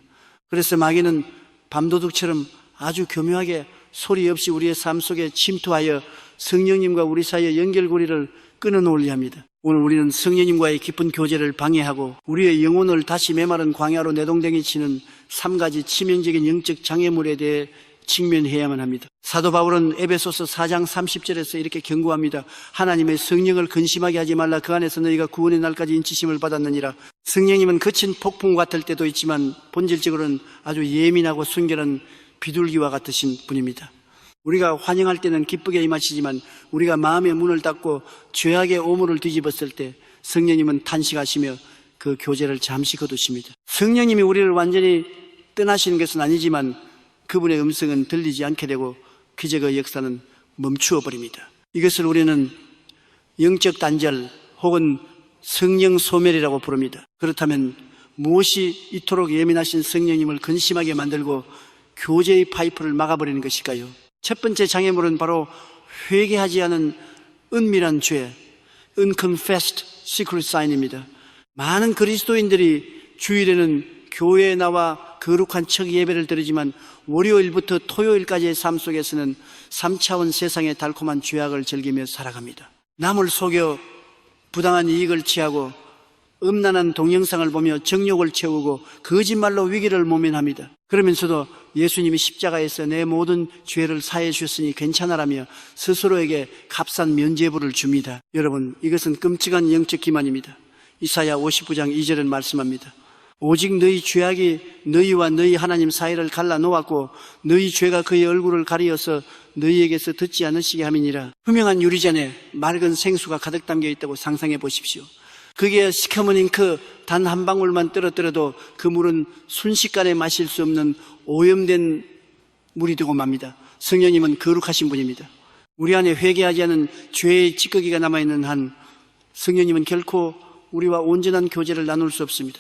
그래서 마귀는 밤도둑처럼 아주 교묘하게 소리 없이 우리의 삶 속에 침투하여 성령님과 우리 사이의 연결고리를 끊어놓으려 합니다. 오늘 우리는 성령님과의 깊은 교제를 방해하고 우리의 영혼을 다시 메마른 광야로 내동댕이 치는 3가지 치명적인 영적 장애물에 대해 직면해야만 합니다. 사도 바울은 에베소서 4장 30절에서 이렇게 경고합니다. 하나님의 성령을 근심하게 하지 말라. 그 안에서 너희가 구원의 날까지 인치심을 받았느니라. 성령님은 거친 폭풍 같을 때도 있지만 본질적으로는 아주 예민하고 순결한 비둘기와 같으신 분입니다. 우리가 환영할 때는 기쁘게 임하시지만 우리가 마음의 문을 닫고 죄악의 오물을 뒤집었을 때 성령님은 탄식하시며 그 교제를 잠시 거두십니다. 성령님이 우리를 완전히 떠나시는 것은 아니지만 그분의 음성은 들리지 않게 되고 기적의 역사는 멈추어 버립니다. 이것을 우리는 영적 단절 혹은 성령 소멸이라고 부릅니다. 그렇다면 무엇이 이토록 예민하신 성령님을 근심하게 만들고 교제의 파이프를 막아버리는 것일까요? 첫 번째 장애물은 바로 회개하지 않은 은밀한 죄, unconfessed secret sign입니다. 많은 그리스도인들이 주일에는 교회에 나와 거룩한 첫 예배를 드리지만 월요일부터 토요일까지의 삶 속에서는 3차원 세상의 달콤한 죄악을 즐기며 살아갑니다. 남을 속여 부당한 이익을 취하고 음란한 동영상을 보며 정욕을 채우고 거짓말로 위기를 모면합니다. 그러면서도 예수님이 십자가에서 내 모든 죄를 사해 주셨으니 괜찮아라며 스스로에게 값싼 면죄부를 줍니다. 여러분, 이것은 끔찍한 영적 기만입니다. 이사야 59장 2절은 말씀합니다. 오직 너희 죄악이 너희와 너희 하나님 사이를 갈라놓았고 너희 죄가 그의 얼굴을 가리어서 너희에게서 듣지 않으시게 함이니라. 투명한 유리잔에 맑은 생수가 가득 담겨 있다고 상상해 보십시오. 그게 시커먼 잉크 단 한 방울만 떨어뜨려도 그 물은 순식간에 마실 수 없는 오염된 물이 되고 맙니다. 성령님은 거룩하신 분입니다. 우리 안에 회개하지 않은 죄의 찌꺼기가 남아있는 한 성령님은 결코 우리와 온전한 교제를 나눌 수 없습니다.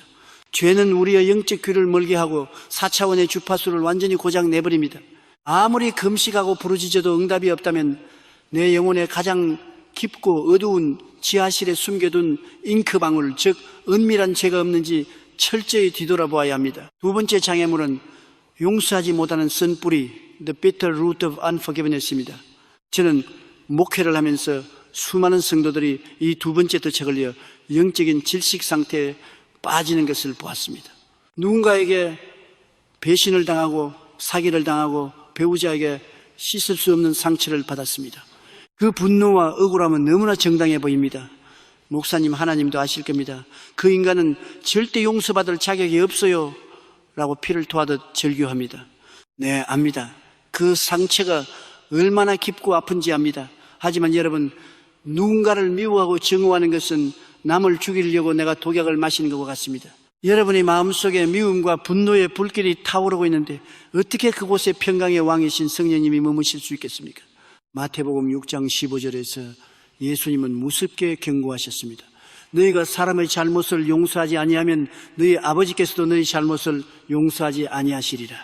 죄는 우리의 영적 귀를 멀게 하고 4차원의 주파수를 완전히 고장 내버립니다. 아무리 금식하고 부르짖어도 응답이 없다면 내 영혼의 가장 깊고 어두운 지하실에 숨겨둔 잉크방울, 즉 은밀한 죄가 없는지 철저히 뒤돌아보아야 합니다. 두 번째 장애물은 용서하지 못하는 쓴뿌리, The bitter root of unforgiveness입니다. 저는 목회를 하면서 수많은 성도들이 이 두 번째 덫에 걸려 영적인 질식 상태에 빠지는 것을 보았습니다. 누군가에게 배신을 당하고 사기를 당하고 배우자에게 씻을 수 없는 상처를 받았습니다. 그 분노와 억울함은 너무나 정당해 보입니다. 목사님, 하나님도 아실 겁니다. 그 인간은 절대 용서받을 자격이 없어요 라고 피를 토하듯 절규합니다. 네, 압니다. 그 상처가 얼마나 깊고 아픈지 압니다. 하지만 여러분, 누군가를 미워하고 증오하는 것은 남을 죽이려고 내가 독약을 마시는 것과 같습니다. 여러분의 마음속에 미움과 분노의 불길이 타오르고 있는데 어떻게 그곳에 평강의 왕이신 성령님이 머무실 수 있겠습니까? 마태복음 6장 15절에서 예수님은 무섭게 경고하셨습니다. 너희가 사람의 잘못을 용서하지 아니하면 너희 아버지께서도 너희 잘못을 용서하지 아니하시리라.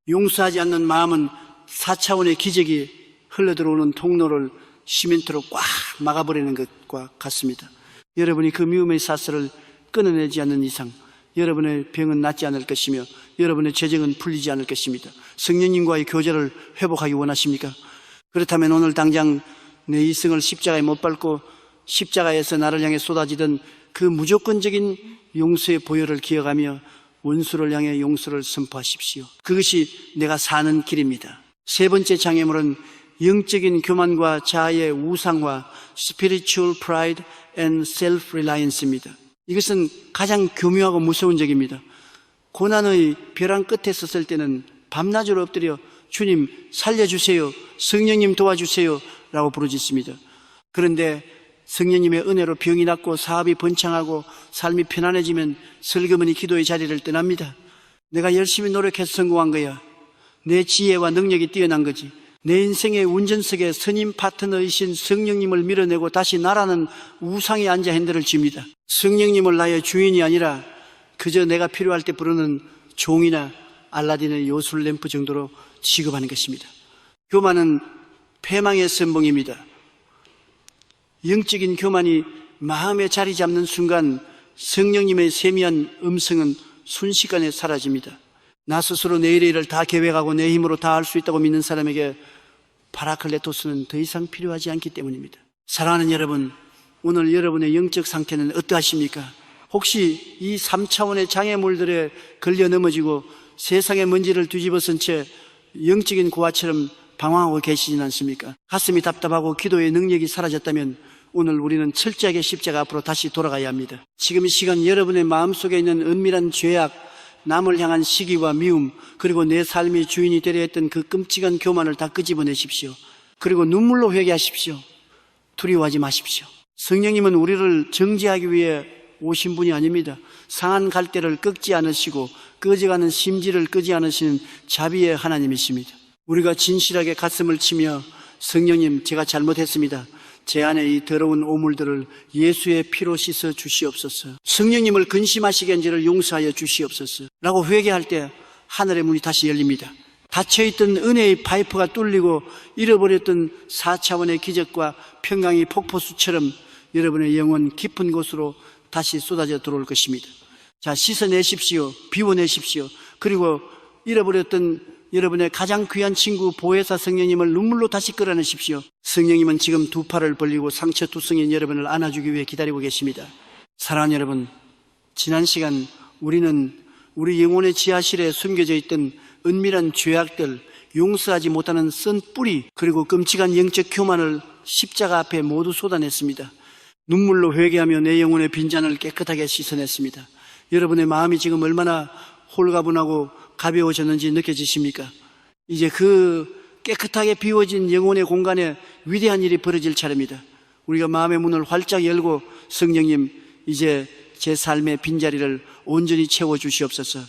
용서하지 않는 마음은 4차원의 기적이 흘러들어오는 통로를 시멘트로 꽉 막아버리는 것과 같습니다. 여러분이 그 미움의 사슬을 끊어내지 않는 이상 여러분의 병은 낫지 않을 것이며 여러분의 죄정은 풀리지 않을 것입니다. 성령님과의 교제를 회복하기 원하십니까? 그렇다면 오늘 당장 내 이승을 십자가에 못 밟고 십자가에서 나를 향해 쏟아지던 그 무조건적인 용서의 보혈을 기억하며 원수를 향해 용서를 선포하십시오. 그것이 내가 사는 길입니다. 세 번째 장애물은 영적인 교만과 자아의 우상화, spiritual pride and self-reliance입니다. 이것은 가장 교묘하고 무서운 적입니다. 고난의 벼랑 끝에 섰을 때는 밤낮으로 엎드려 주님 살려주세요, 성령님 도와주세요 라고 부르짖습니다. 그런데 성령님의 은혜로 병이 낫고 사업이 번창하고 삶이 편안해지면 슬그머니 기도의 자리를 떠납니다. 내가 열심히 노력해서 성공한 거야. 내 지혜와 능력이 뛰어난 거지. 내 인생의 운전석에 선임 파트너이신 성령님을 밀어내고 다시 나라는 우상에 앉아 핸들을 쥡니다. 성령님을 나의 주인이 아니라 그저 내가 필요할 때 부르는 종이나 알라딘의 요술 램프 정도로 취급하는 것입니다. 교만은 패망의 선봉입니다. 영적인 교만이 마음에 자리 잡는 순간 성령님의 세미한 음성은 순식간에 사라집니다. 나 스스로 내일의 일을 다 계획하고 내 힘으로 다 할 수 있다고 믿는 사람에게 파라클레토스는 더 이상 필요하지 않기 때문입니다. 사랑하는 여러분, 오늘 여러분의 영적 상태는 어떠하십니까? 혹시 이 3차원의 장애물들에 걸려 넘어지고 세상의 먼지를 뒤집어쓴 채 영적인 고아처럼 방황하고 계시진 않습니까? 가슴이 답답하고 기도의 능력이 사라졌다면 오늘 우리는 철저하게 십자가 앞으로 다시 돌아가야 합니다. 지금 이 시간 여러분의 마음속에 있는 은밀한 죄악, 남을 향한 시기와 미움, 그리고 내 삶의 주인이 되려 했던 그 끔찍한 교만을 다 끄집어내십시오. 그리고 눈물로 회개하십시오. 두려워하지 마십시오. 성령님은 우리를 정죄하기 위해 오신 분이 아닙니다. 상한 갈대를 꺾지 않으시고 꺼져가는 심지를 끄지 않으시는 자비의 하나님이십니다. 우리가 진실하게 가슴을 치며 성령님, 제가 잘못했습니다. 제 안에 이 더러운 오물들을 예수의 피로 씻어 주시옵소서. 성령님을 근심하시게 한 죄를 용서하여 주시옵소서 라고 회개할 때 하늘의 문이 다시 열립니다. 닫혀있던 은혜의 파이프가 뚫리고 잃어버렸던 4차원의 기적과 평강이 폭포수처럼 여러분의 영혼 깊은 곳으로 다시 쏟아져 들어올 것입니다. 자, 씻어내십시오. 비워내십시오. 그리고 잃어버렸던 여러분의 가장 귀한 친구 보혜사 성령님을 눈물로 다시 끌어내십시오. 성령님은 지금 두 팔을 벌리고 상처투성인 여러분을 안아주기 위해 기다리고 계십니다. 사랑하는 여러분, 지난 시간 우리는 우리 영혼의 지하실에 숨겨져 있던 은밀한 죄악들, 용서하지 못하는 쓴 뿌리, 그리고 끔찍한 영적 교만을 십자가 앞에 모두 쏟아냈습니다. 눈물로 회개하며 내 영혼의 빈잔을 깨끗하게 씻어냈습니다. 여러분의 마음이 지금 얼마나 홀가분하고 가벼워졌는지 느껴지십니까? 이제 그 깨끗하게 비워진 영혼의 공간에 위대한 일이 벌어질 차례입니다. 우리가 마음의 문을 활짝 열고 성령님, 이제 제 삶의 빈자리를 온전히 채워주시옵소서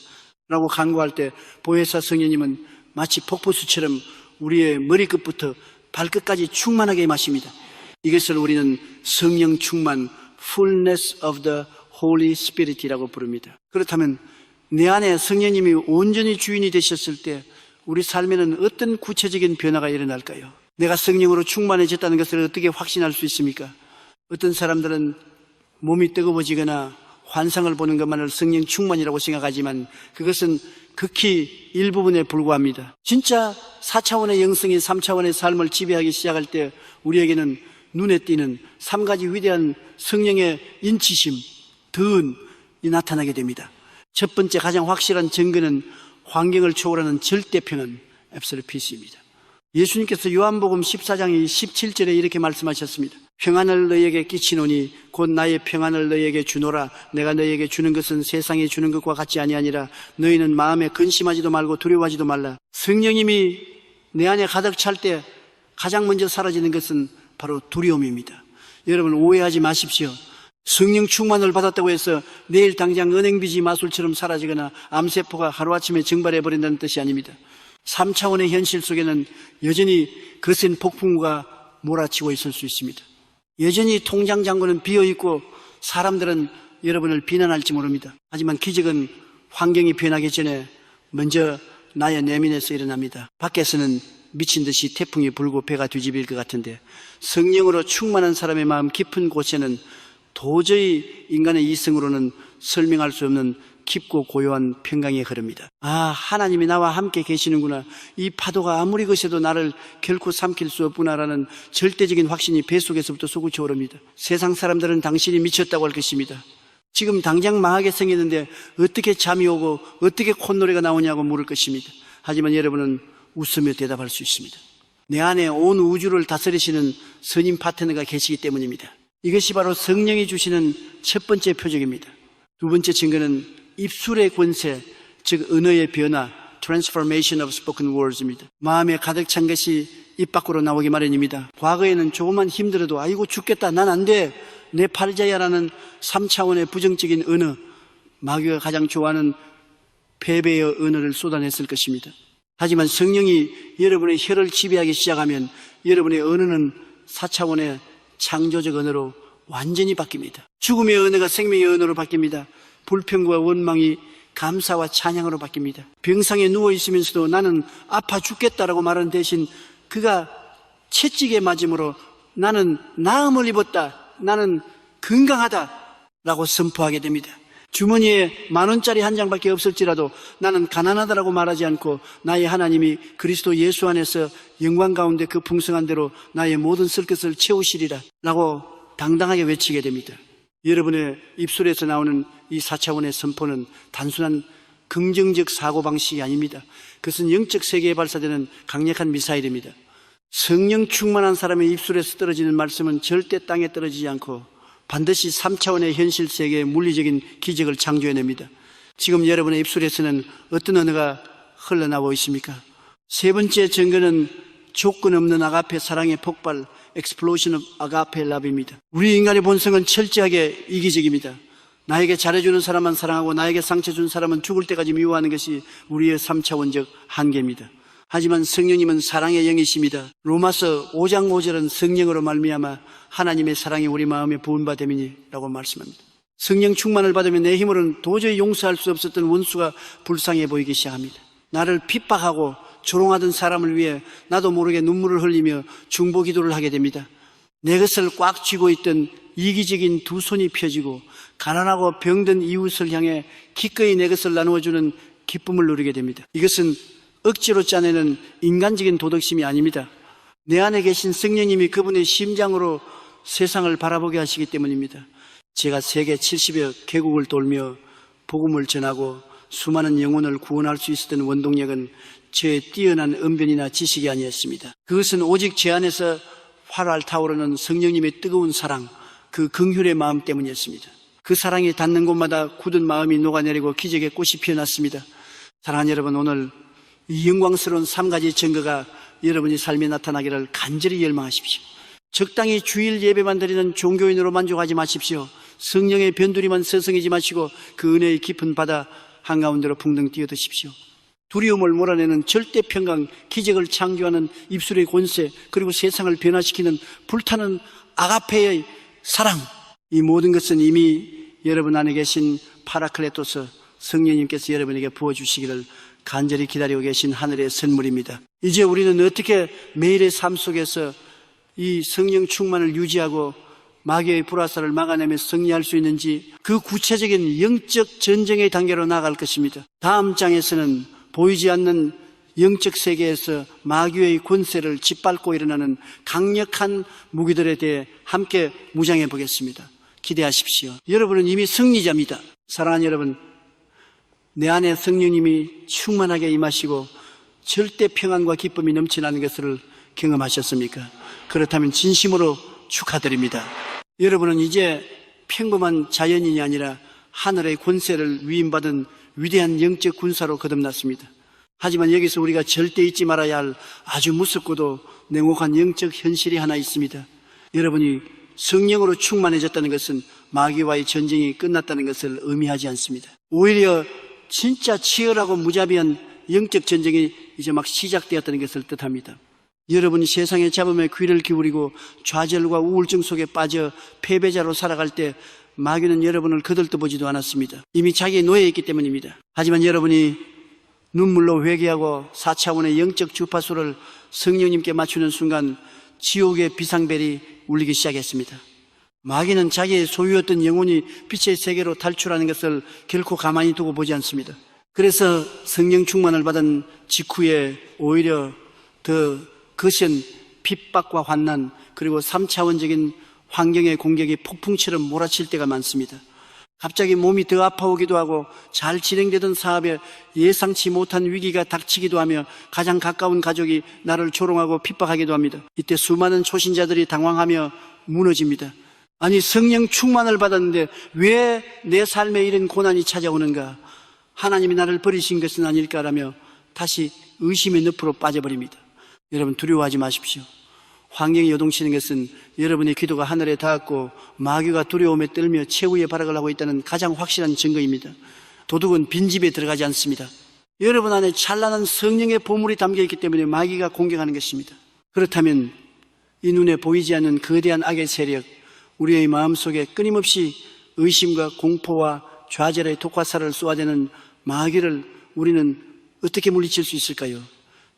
라고 간구할 때 보혜사 성령님은 마치 폭포수처럼 우리의 머리끝부터 발끝까지 충만하게 마십니다. 이것을 우리는 성령 충만, fullness of the Holy Spirit이라고 부릅니다. 그렇다면 내 안에 성령님이 온전히 주인이 되셨을 때 우리 삶에는 어떤 구체적인 변화가 일어날까요? 내가 성령으로 충만해졌다는 것을 어떻게 확신할 수 있습니까? 어떤 사람들은 몸이 뜨거워지거나 환상을 보는 것만을 성령 충만이라고 생각하지만 그것은 극히 일부분에 불과합니다. 진짜 4차원의 영성이 3차원의 삶을 지배하기 시작할 때 우리에게는 눈에 띄는 3가지 위대한 성령의 인치심, 든이 나타나게 됩니다. 첫 번째 가장 확실한 증거는 환경을 초월하는 절대평안, Absolute Peace입니다. 예수님께서 요한복음 14장 17절에 이렇게 말씀하셨습니다. 평안을 너희에게 끼치노니 곧 나의 평안을 너희에게 주노라. 내가 너희에게 주는 것은 세상이 주는 것과 같지 아니하니라. 너희는 마음에 근심하지도 말고 두려워하지도 말라. 성령님이 내 안에 가득 찰 때 가장 먼저 사라지는 것은 바로 두려움입니다. 여러분 오해하지 마십시오. 성령 충만을 받았다고 해서 내일 당장 은행빚이 마술처럼 사라지거나 암세포가 하루아침에 증발해버린다는 뜻이 아닙니다. 3차원의 현실 속에는 여전히 거센 폭풍우가 몰아치고 있을 수 있습니다. 여전히 통장 잔고는 비어있고 사람들은 여러분을 비난할지 모릅니다. 하지만 기적은 환경이 변하기 전에 먼저 나의 내면에서 일어납니다. 밖에서는 미친 듯이 태풍이 불고 배가 뒤집힐 것 같은데 성령으로 충만한 사람의 마음 깊은 곳에는 도저히 인간의 이성으로는 설명할 수 없는 깊고 고요한 평강이 흐릅니다. 아, 하나님이 나와 함께 계시는구나. 이 파도가 아무리 거세도 나를 결코 삼킬 수 없구나라는 절대적인 확신이 뱃속에서부터 솟구쳐 오릅니다. 세상 사람들은 당신이 미쳤다고 할 것입니다. 지금 당장 망하게 생겼는데 어떻게 잠이 오고 어떻게 콧노래가 나오냐고 물을 것입니다. 하지만 여러분은 웃으며 대답할 수 있습니다. 내 안에 온 우주를 다스리시는 선임 파트너가 계시기 때문입니다. 이것이 바로 성령이 주시는 첫 번째 표적입니다. 두 번째 증거는 입술의 권세, 즉 언어의 변화, transformation of spoken words입니다. 마음에 가득 찬 것이 입 밖으로 나오기 마련입니다. 과거에는 조금만 힘들어도 아이고 죽겠다, 난 안 돼, 내 팔자야라는 3차원의 부정적인 언어, 마귀가 가장 좋아하는 패배의 언어를 쏟아냈을 것입니다. 하지만 성령이 여러분의 혀를 지배하기 시작하면 여러분의 언어는 4차원의 창조적 언어로 완전히 바뀝니다. 죽음의 언어가 생명의 언어로 바뀝니다. 불평과 원망이 감사와 찬양으로 바뀝니다. 병상에 누워있으면서도 나는 아파 죽겠다라고 말하는 대신 그가 채찍에 맞음으로 나는 나음을 입었다, 나는 건강하다라고 선포하게 됩니다. 주머니에 10,000원짜리 한 장밖에 없을지라도 나는 가난하다라고 말하지 않고 나의 하나님이 그리스도 예수 안에서 영광 가운데 그 풍성한 대로 나의 모든 쓸 것을 채우시리라 라고 당당하게 외치게 됩니다. 여러분의 입술에서 나오는 이 4차원의 선포는 단순한 긍정적 사고방식이 아닙니다. 그것은 영적 세계에 발사되는 강력한 미사일입니다. 성령 충만한 사람의 입술에서 떨어지는 말씀은 절대 땅에 떨어지지 않고 반드시 3차원의 현실 세계의 물리적인 기적을 창조해냅니다. 지금 여러분의 입술에서는 어떤 언어가 흘러나오고 있습니까? 세 번째 증거는 조건 없는 아가페 사랑의 폭발, explosion of agape love입니다. 우리 인간의 본성은 철저하게 이기적입니다. 나에게 잘해주는 사람만 사랑하고 나에게 상처 준 사람은 죽을 때까지 미워하는 것이 우리의 3차원적 한계입니다. 하지만 성령님은 사랑의 영이십니다. 로마서 5장 5절은 성령으로 말미암아 하나님의 사랑이 우리 마음에 부은 바 됨이니라고 말씀합니다. 성령 충만을 받으면 내 힘으로는 도저히 용서할 수 없었던 원수가 불쌍해 보이기 시작합니다. 나를 핍박하고 조롱하던 사람을 위해 나도 모르게 눈물을 흘리며 중보 기도를 하게 됩니다. 내 것을 꽉 쥐고 있던 이기적인 두 손이 펴지고 가난하고 병든 이웃을 향해 기꺼이 내 것을 나누어주는 기쁨을 누리게 됩니다. 이것은 억지로 짜내는 인간적인 도덕심이 아닙니다. 내 안에 계신 성령님이 그분의 심장으로 세상을 바라보게 하시기 때문입니다. 제가 세계 70여 개국을 돌며 복음을 전하고 수많은 영혼을 구원할 수 있었던 원동력은 저의 뛰어난 언변이나 지식이 아니었습니다. 그것은 오직 제 안에서 활활 타오르는 성령님의 뜨거운 사랑, 그 긍휼의 마음 때문이었습니다. 그 사랑이 닿는 곳마다 굳은 마음이 녹아내리고 기적의 꽃이 피어났습니다. 사랑하는 여러분, 오늘 이 영광스러운 3가지 증거가 여러분의 삶에 나타나기를 간절히 열망하십시오. 적당히 주일 예배만 드리는 종교인으로 만족하지 마십시오. 성령의 변두리만 서성이지 마시고 그 은혜의 깊은 바다 한가운데로 풍덩 뛰어드십시오. 두려움을 몰아내는 절대 평강, 기적을 창조하는 입술의 권세, 그리고 세상을 변화시키는 불타는 아가페의 사랑, 이 모든 것은 이미 여러분 안에 계신 파라클레토스 성령님께서 여러분에게 부어주시기를 간절히 기다리고 계신 하늘의 선물입니다. 이제 우리는 어떻게 매일의 삶 속에서 이 성령 충만을 유지하고 마귀의 불화살을 막아내며 승리할 수 있는지, 그 구체적인 영적 전쟁의 단계로 나아갈 것입니다. 다음 장에서는 보이지 않는 영적 세계에서 마귀의 권세를 짓밟고 일어나는 강력한 무기들에 대해 함께 무장해 보겠습니다. 기대하십시오. 여러분은 이미 승리자입니다. 사랑하는 여러분, 내 안에 성령님이 충만하게 임하시고 절대 평안과 기쁨이 넘치는 것을 경험하셨습니까? 그렇다면 진심으로 축하드립니다. 여러분은 이제 평범한 자연인이 아니라 하늘의 권세를 위임받은 위대한 영적 군사로 거듭났습니다. 하지만 여기서 우리가 절대 잊지 말아야 할 아주 무섭고도 냉혹한 영적 현실이 하나 있습니다. 여러분이 성령으로 충만해졌다는 것은 마귀와의 전쟁이 끝났다는 것을 의미하지 않습니다. 오히려 진짜 치열하고 무자비한 영적 전쟁이 이제 막 시작되었다는 것을 뜻합니다. 여러분이 세상의 잡음에 귀를 기울이고 좌절과 우울증 속에 빠져 패배자로 살아갈 때 마귀는 여러분을 거들떠보지도 않았습니다. 이미 자기의 노예에 있기 때문입니다. 하지만 여러분이 눈물로 회개하고 4차원의 영적 주파수를 성령님께 맞추는 순간 지옥의 비상벨이 울리기 시작했습니다. 마귀는 자기의 소유였던 영혼이 빛의 세계로 탈출하는 것을 결코 가만히 두고 보지 않습니다. 그래서 성령 충만을 받은 직후에 오히려 더 거센 핍박과 환난, 그리고 3차원적인 환경의 공격이 폭풍처럼 몰아칠 때가 많습니다. 갑자기 몸이 더 아파오기도 하고 잘 진행되던 사업에 예상치 못한 위기가 닥치기도 하며 가장 가까운 가족이 나를 조롱하고 핍박하기도 합니다. 이때 수많은 초신자들이 당황하며 무너집니다. 아니, 성령 충만을 받았는데 왜 내 삶에 이런 고난이 찾아오는가? 하나님이 나를 버리신 것은 아닐까라며 다시 의심의 늪으로 빠져버립니다. 여러분, 두려워하지 마십시오. 환경이 요동치는 것은 여러분의 기도가 하늘에 닿았고 마귀가 두려움에 떨며 최후의 발악을 하고 있다는 가장 확실한 증거입니다. 도둑은 빈집에 들어가지 않습니다. 여러분 안에 찬란한 성령의 보물이 담겨있기 때문에 마귀가 공격하는 것입니다. 그렇다면 이 눈에 보이지 않는 거대한 악의 세력, 우리의 마음속에 끊임없이 의심과 공포와 좌절의 독화살을 쏘아대는 마귀를 우리는 어떻게 물리칠 수 있을까요?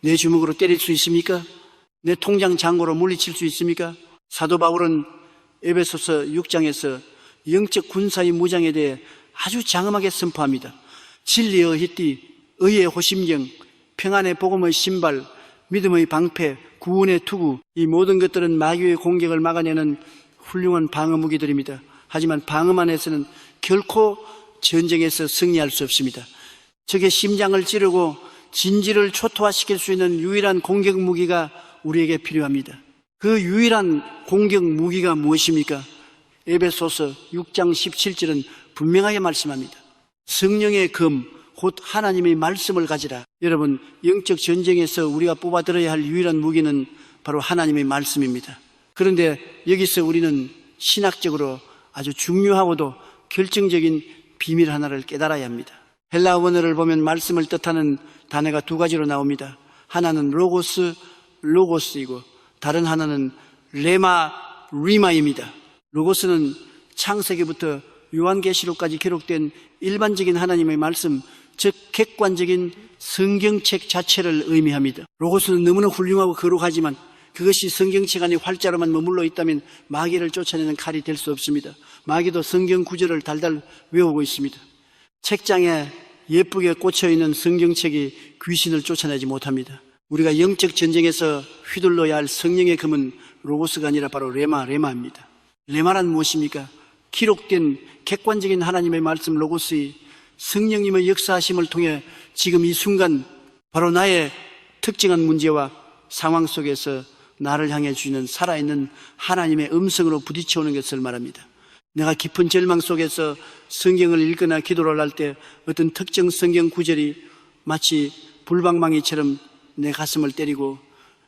내 주먹으로 때릴 수 있습니까? 내 통장 잔고로 물리칠 수 있습니까? 사도 바울은 에베소서 6장에서 영적 군사의 무장에 대해 아주 장엄하게 선포합니다. 진리의 휘띠, 의의 호심경, 평안의 복음의 신발, 믿음의 방패, 구원의 투구, 이 모든 것들은 마귀의 공격을 막아내는 훌륭한 방어 무기들입니다. 하지만 방어만 해서는 결코 전쟁에서 승리할 수 없습니다. 적의 심장을 찌르고 진지를 초토화시킬 수 있는 유일한 공격 무기가 우리에게 필요합니다. 그 유일한 공격 무기가 무엇입니까? 에베소서 6장 17절은 분명하게 말씀합니다. 성령의 검, 곧 하나님의 말씀을 가지라. 여러분, 영적 전쟁에서 우리가 뽑아들어야 할 유일한 무기는 바로 하나님의 말씀입니다. 그런데 여기서 우리는 신학적으로 아주 중요하고도 결정적인 비밀 하나를 깨달아야 합니다. 헬라 원어를 보면 말씀을 뜻하는 단어가 두 가지로 나옵니다. 하나는 로고스이고 다른 하나는 리마입니다. 로고스는 창세기부터 요한계시록까지 기록된 일반적인 하나님의 말씀, 즉 객관적인 성경책 자체를 의미합니다. 로고스는 너무나 훌륭하고 거룩하지만 그것이 성경책 안에 활자로만 머물러 있다면 마귀를 쫓아내는 칼이 될 수 없습니다. 마귀도 성경 구절을 달달 외우고 있습니다. 책장에 예쁘게 꽂혀있는 성경책이 귀신을 쫓아내지 못합니다. 우리가 영적 전쟁에서 휘둘러야 할 성령의 금은 로고스가 아니라 바로 레마입니다. 레마란 무엇입니까? 기록된 객관적인 하나님의 말씀 로고스의 성령님의 역사하심을 통해 지금 이 순간 바로 나의 특정한 문제와 상황 속에서 나를 향해 주시는 살아있는 하나님의 음성으로 부딪혀오는 것을 말합니다. 내가 깊은 절망 속에서 성경을 읽거나 기도를 할 때 어떤 특정 성경 구절이 마치 불방망이처럼 내 가슴을 때리고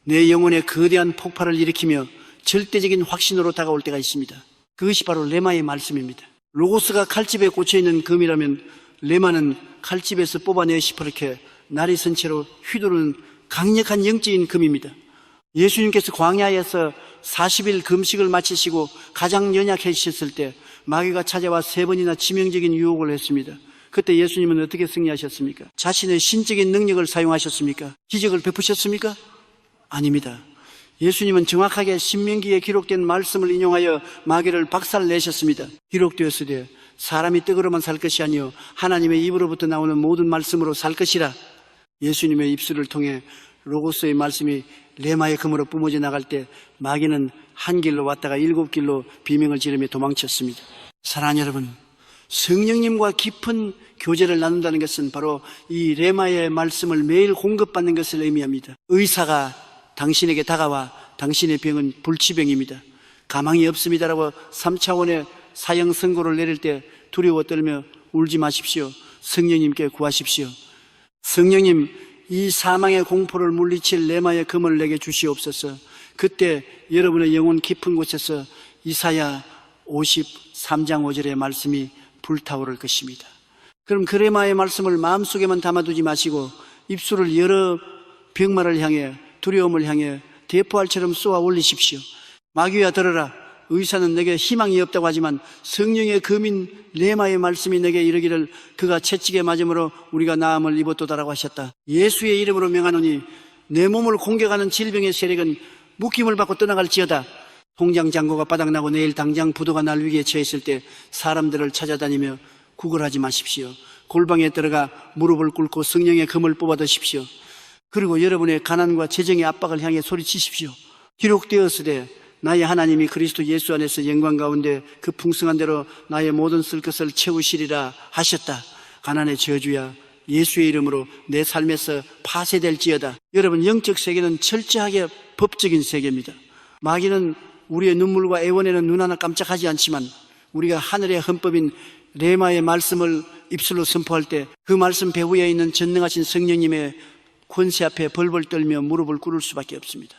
내 영혼에 거대한 폭발을 일으키며 절대적인 확신으로 다가올 때가 있습니다. 그것이 바로 레마의 말씀입니다. 로고스가 칼집에 꽂혀있는 금이라면 레마는 칼집에서 뽑아내 시퍼렇게 날이 선 채로 휘두르는 강력한 영적인 금입니다. 예수님께서 광야에서 40일 금식을 마치시고 가장 연약해지셨을 때 마귀가 찾아와 3번이나 치명적인 유혹을 했습니다. 그때 예수님은 어떻게 승리하셨습니까? 자신의 신적인 능력을 사용하셨습니까? 기적을 베푸셨습니까? 아닙니다. 예수님은 정확하게 신명기에 기록된 말씀을 인용하여 마귀를 박살내셨습니다. 기록되었으되 사람이 떡으로만 살 것이 아니요 하나님의 입으로부터 나오는 모든 말씀으로 살 것이라. 예수님의 입술을 통해 로고스의 말씀이 레마의 금으로 뿜어져 나갈 때 마귀는 한 길로 왔다가 7길로 비명을 지르며 도망쳤습니다. 사랑하는 여러분, 성령님과 깊은 교제를 나눈다는 것은 바로 이 레마의 말씀을 매일 공급받는 것을 의미합니다. 의사가 당신에게 다가와 당신의 병은 불치병입니다. 가망이 없습니다라고 3차원의 사형 선고를 내릴 때 두려워 떨며 울지 마십시오. 성령님께 구하십시오. 성령님, 이 사망의 공포를 물리칠 레마의 금을 내게 주시옵소서. 그때 여러분의 영혼 깊은 곳에서 이사야 53장 5절의 말씀이 불타오를 것입니다. 그럼 그 레마의 말씀을 마음속에만 담아두지 마시고 입술을 여러 병마를 향해 두려움을 향해 대포알처럼 쏘아 올리십시오. 마귀야 들어라. 의사는 내게 희망이 없다고 하지만 성령의 금인 레마의 말씀이 내게 이르기를 그가 채찍에 맞음으로 우리가 나음을 입었도다라고 하셨다. 예수의 이름으로 명하노니 내 몸을 공격하는 질병의 세력은 묶임을 받고 떠나갈지어다. 통장 잔고가 바닥나고 내일 당장 부도가 날 위기에 처했을 때 사람들을 찾아다니며 구걸하지 마십시오. 골방에 들어가 무릎을 꿇고 성령의 금을 뽑아 드십시오. 그리고 여러분의 가난과 재정의 압박을 향해 소리치십시오. 기록되었으되 나의 하나님이 그리스도 예수 안에서 영광 가운데 그 풍성한 대로 나의 모든 쓸 것을 채우시리라 하셨다. 가난의 저주야 예수의 이름으로 내 삶에서 파쇄될지어다. 여러분, 영적 세계는 철저하게 법적인 세계입니다. 마귀는 우리의 눈물과 애원에는 눈 하나 깜짝하지 않지만 우리가 하늘의 헌법인 레마의 말씀을 입술로 선포할 때 그 말씀 배후에 있는 전능하신 성령님의 권세 앞에 벌벌 떨며 무릎을 꿇을 수밖에 없습니다.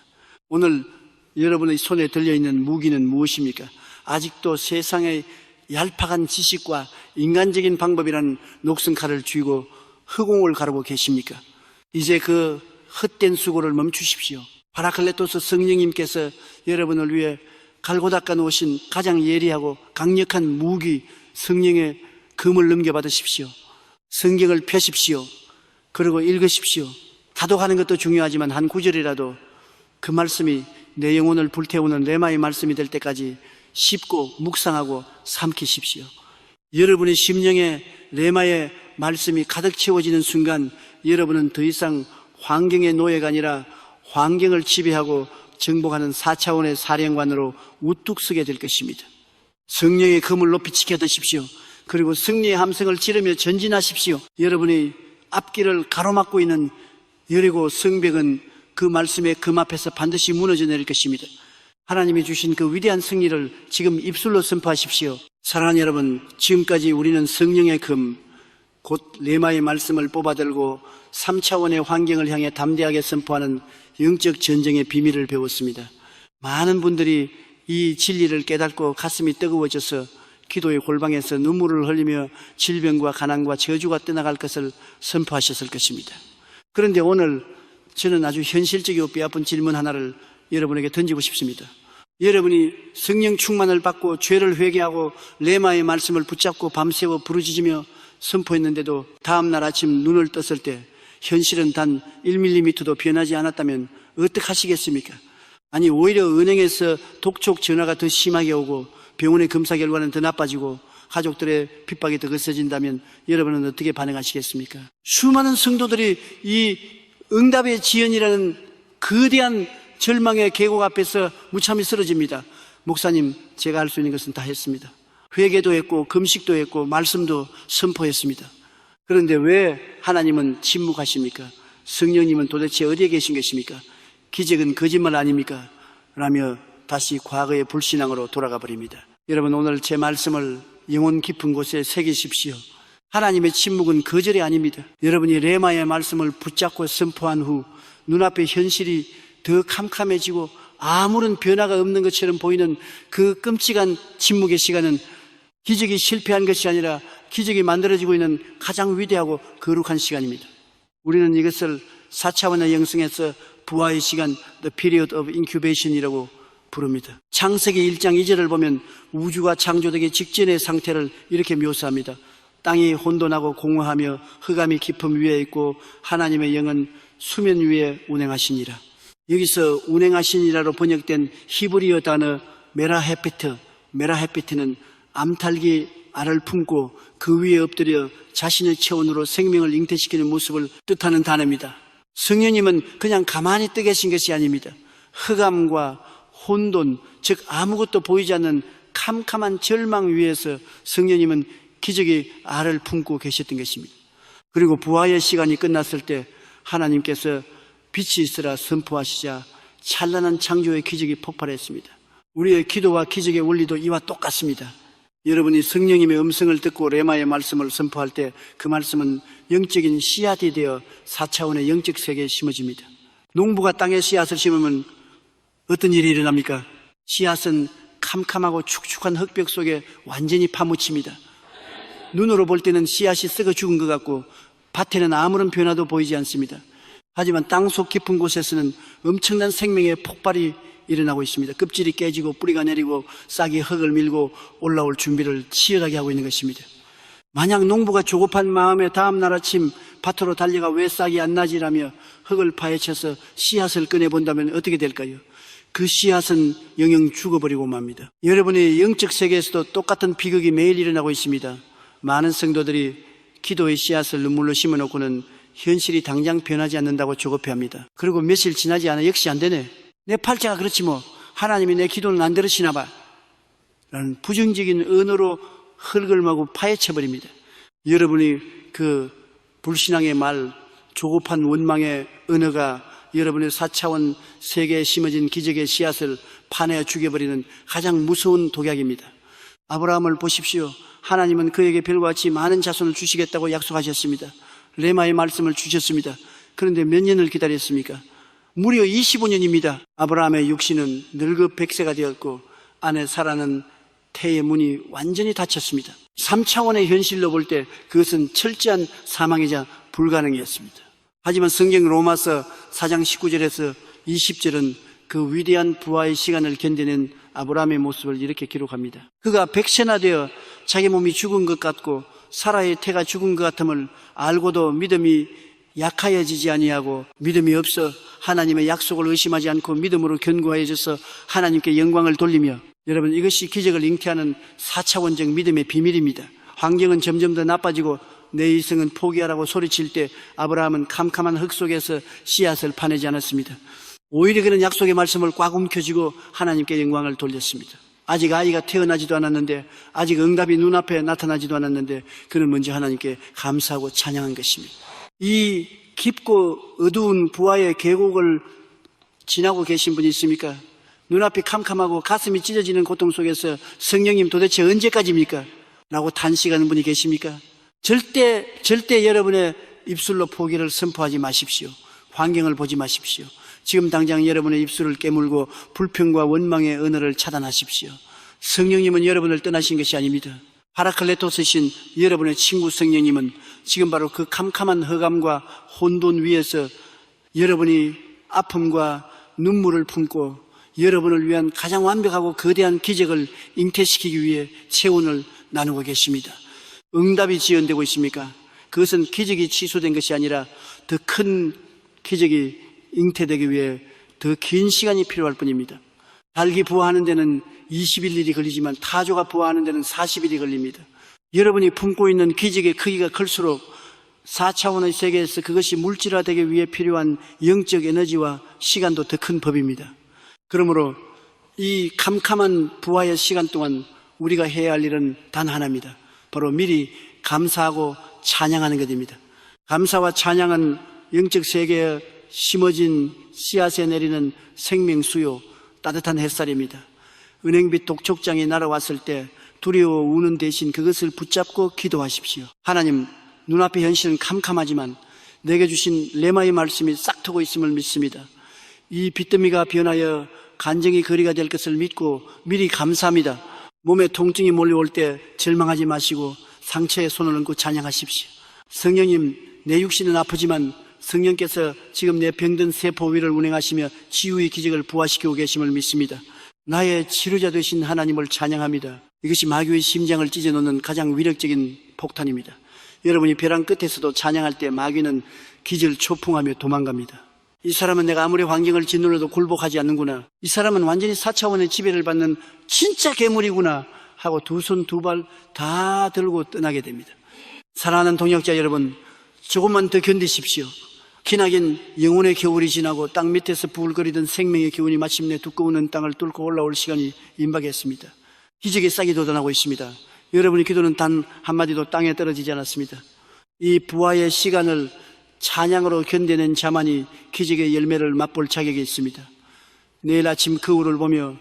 오늘 여러분의 손에 들려있는 무기는 무엇입니까? 아직도 세상의 얄팍한 지식과 인간적인 방법이라는 녹슨칼을 쥐고 허공을 가르고 계십니까? 이제 그 헛된 수고를 멈추십시오. 파라클레토스 성령님께서 여러분을 위해 갈고 닦아 놓으신 가장 예리하고 강력한 무기 성령의 금을 넘겨받으십시오. 성경을 펴십시오. 그리고 읽으십시오. 다독하는 것도 중요하지만 한 구절이라도 그 말씀이 내 영혼을 불태우는 레마의 말씀이 될 때까지 씹고 묵상하고 삼키십시오. 여러분의 심령에 레마의 말씀이 가득 채워지는 순간 여러분은 더 이상 환경의 노예가 아니라 환경을 지배하고 정복하는 4차원의 사령관으로 우뚝 서게 될 것입니다. 성령의 금을 높이 지켜 드십시오. 그리고 승리의 함성을 지르며 전진하십시오. 여러분의 앞길을 가로막고 있는 여리고 성벽은 그 말씀의 금 앞에서 반드시 무너져 내릴 것입니다. 하나님이 주신 그 위대한 승리를 지금 입술로 선포하십시오. 사랑하는 여러분, 지금까지 우리는 성령의 금, 곧 레마의 말씀을 뽑아들고 3차원의 환경을 향해 담대하게 선포하는 영적 전쟁의 비밀을 배웠습니다. 많은 분들이 이 진리를 깨닫고 가슴이 뜨거워져서 기도의 골방에서 눈물을 흘리며 질병과 가난과 저주가 떠나갈 것을 선포하셨을 것입니다. 그런데 오늘 저는 아주 현실적이고 뼈아픈 질문 하나를 여러분에게 던지고 싶습니다. 여러분이 성령 충만을 받고 죄를 회개하고 레마의 말씀을 붙잡고 밤새워 부르짖으며 선포했는데도 다음날 아침 눈을 떴을 때 현실은 단 1mm도 변하지 않았다면 어떻게 하시겠습니까? 아니 오히려 은행에서 독촉 전화가 더 심하게 오고 병원의 검사 결과는 더 나빠지고 가족들의 핍박이 더 거세진다면 여러분은 어떻게 반응하시겠습니까? 수많은 성도들이 이 응답의 지연이라는 거대한 절망의 계곡 앞에서 무참히 쓰러집니다. 목사님, 제가 할 수 있는 것은 다 했습니다. 회개도 했고 금식도 했고 말씀도 선포했습니다. 그런데 왜 하나님은 침묵하십니까? 성령님은 도대체 어디에 계신 것입니까? 기적은 거짓말 아닙니까? 라며 다시 과거의 불신앙으로 돌아가 버립니다. 여러분, 오늘 제 말씀을 영혼 깊은 곳에 새기십시오. 하나님의 침묵은 거절이 아닙니다. 여러분이 레마의 말씀을 붙잡고 선포한 후 눈앞의 현실이 더 캄캄해지고 아무런 변화가 없는 것처럼 보이는 그 끔찍한 침묵의 시간은 기적이 실패한 것이 아니라 기적이 만들어지고 있는 가장 위대하고 거룩한 시간입니다. 우리는 이것을 4차원의 영성에서 부활의 시간, The Period of Incubation이라고 부릅니다. 창세기 1장 2절을 보면 우주가 창조되기 직전의 상태를 이렇게 묘사합니다. 땅이 혼돈하고 공허하며 흑암이 깊음 위에 있고 하나님의 영은 수면 위에 운행하시니라. 여기서 운행하시니라로 번역된 히브리어 단어 메라헤피트는 암탉이 알을 품고 그 위에 엎드려 자신의 체온으로 생명을 잉태시키는 모습을 뜻하는 단어입니다. 성령님은 그냥 가만히 떠 계신 것이 아닙니다. 흑암과 혼돈, 즉 아무것도 보이지 않는 캄캄한 절망 위에서 성령님은 기적의 알을 품고 계셨던 것입니다. 그리고 부활의 시간이 끝났을 때 하나님께서 빛이 있으라 선포하시자 찬란한 창조의 기적이 폭발했습니다. 우리의 기도와 기적의 원리도 이와 똑같습니다. 여러분이 성령님의 음성을 듣고 레마의 말씀을 선포할 때 그 말씀은 영적인 씨앗이 되어 4차원의 영적 세계에 심어집니다. 농부가 땅에 씨앗을 심으면 어떤 일이 일어납니까? 씨앗은 캄캄하고 축축한 흙벽 속에 완전히 파묻힙니다. 눈으로 볼 때는 씨앗이 썩어 죽은 것 같고 밭에는 아무런 변화도 보이지 않습니다. 하지만 땅속 깊은 곳에서는 엄청난 생명의 폭발이 일어나고 있습니다. 껍질이 깨지고 뿌리가 내리고 싹이 흙을 밀고 올라올 준비를 치열하게 하고 있는 것입니다. 만약 농부가 조급한 마음에 다음 날 아침 밭으로 달려가 왜 싹이 안 나지라며 흙을 파헤쳐서 씨앗을 꺼내본다면 어떻게 될까요? 그 씨앗은 영영 죽어버리고 맙니다. 여러분의 영적 세계에서도 똑같은 비극이 매일 일어나고 있습니다. 많은 성도들이 기도의 씨앗을 눈물로 심어놓고는 현실이 당장 변하지 않는다고 조급해합니다. 그리고 며칠 지나지 않아 역시 안 되네. 내 팔자가 그렇지 뭐. 하나님이 내 기도는 안 들으시나 봐. 라는 부정적인 언어로 흙을 마구 파헤쳐버립니다. 여러분이 그 불신앙의 말, 조급한 원망의 언어가 여러분의 4차원 세계에 심어진 기적의 씨앗을 파내어 죽여버리는 가장 무서운 독약입니다. 아브라함을 보십시오. 하나님은 그에게 별과 같이 많은 자손을 주시겠다고 약속하셨습니다. 레마의 말씀을 주셨습니다. 그런데 몇 년을 기다렸습니까? 무려 25년입니다. 아브라함의 육신은 늙어 100세가 되었고 아내 사라는 태의 문이 완전히 닫혔습니다. 3차원의 현실로 볼 때 그것은 철저한 사망이자 불가능이었습니다. 하지만 성경 로마서 4장 19절에서 20절은 그 위대한 부활의 시간을 견디는 아브라함의 모습을 이렇게 기록합니다. 그가 100세나 되어 자기 몸이 죽은 것 같고 사라의 태가 죽은 것 같음을 알고도 믿음이 약하여지지 아니하고 믿음이 없어 하나님의 약속을 의심하지 않고 믿음으로 견고해져서 하나님께 영광을 돌리며, 여러분, 이것이 기적을 잉태하는 4차원적 믿음의 비밀입니다. 환경은 점점 더 나빠지고 내 이성은 포기하라고 소리칠 때 아브라함은 캄캄한 흙 속에서 씨앗을 파내지 않았습니다. 오히려 그는 약속의 말씀을 꽉 움켜쥐고 하나님께 영광을 돌렸습니다. 아직 아이가 태어나지도 않았는데, 아직 응답이 눈앞에 나타나지도 않았는데 그는 먼저 하나님께 감사하고 찬양한 것입니다. 이 깊고 어두운 부활의 계곡을 지나고 계신 분이 있습니까? 눈앞이 캄캄하고 가슴이 찢어지는 고통 속에서 성령님 도대체 언제까지입니까? 라고 탄식하는 분이 계십니까? 절대 여러분의 입술로 포기를 선포하지 마십시오. 환경을 보지 마십시오. 지금 당장 여러분의 입술을 깨물고 불평과 원망의 언어를 차단하십시오. 성령님은 여러분을 떠나신 것이 아닙니다. 파라클레토스신 여러분의 친구 성령님은 지금 바로 그 캄캄한 흑암과 혼돈 위에서 여러분이 아픔과 눈물을 품고 여러분을 위한 가장 완벽하고 거대한 기적을 잉태시키기 위해 체온을 나누고 계십니다. 응답이 지연되고 있습니까? 그것은 기적이 취소된 것이 아니라 더 큰 기적이 잉태되기 위해 더 긴 시간이 필요할 뿐입니다. 닭이 부화하는 데는 21일이 걸리지만 타조가 부화하는 데는 40일이 걸립니다. 여러분이 품고 있는 기적의 크기가 클수록 4차원의 세계에서 그것이 물질화되기 위해 필요한 영적 에너지와 시간도 더 큰 법입니다. 그러므로 이 캄캄한 부활의 시간 동안 우리가 해야 할 일은 단 하나입니다. 바로 미리 감사하고 찬양하는 것입니다. 감사와 찬양은 영적 세계에 심어진 씨앗에 내리는 생명수요, 따뜻한 햇살입니다. 은행빛 독촉장이 날아왔을 때 두려워 우는 대신 그것을 붙잡고 기도하십시오. 하나님, 눈앞의 현실은 캄캄하지만 내게 주신 레마의 말씀이 싹트고 있음을 믿습니다. 이 빚더미가 변하여 간증이 거리가 될 것을 믿고 미리 감사합니다. 몸에 통증이 몰려올 때 절망하지 마시고 상처에 손을 얹고 찬양하십시오. 성령님, 내 육신은 아프지만 성령께서 지금 내 병든 세포 위를 운행하시며 치유의 기적을 부활시키고 계심을 믿습니다. 나의 치료자 되신 하나님을 찬양합니다. 이것이 마귀의 심장을 찢어놓는 가장 위력적인 폭탄입니다. 여러분이 벼랑 끝에서도 찬양할 때 마귀는 기절초풍하며 도망갑니다. 이 사람은 내가 아무리 환경을 짓눌러도 굴복하지 않는구나. 이 사람은 완전히 4차원의 지배를 받는 진짜 괴물이구나 하고 두 손 두 발 다 들고 떠나게 됩니다. 사랑하는 동역자 여러분, 조금만 더 견디십시오. 기나긴 영혼의 겨울이 지나고 땅 밑에서 부글거리던 생명의 기운이 마침내 두꺼운 땅을 뚫고 올라올 시간이 임박했습니다. 기적의 싹이 돋아나고 있습니다. 여러분의 기도는 단 한마디도 땅에 떨어지지 않았습니다. 이 부활의 시간을 찬양으로 견뎌낸 자만이 기적의 열매를 맛볼 자격이 있습니다. 내일 아침 거울을 보며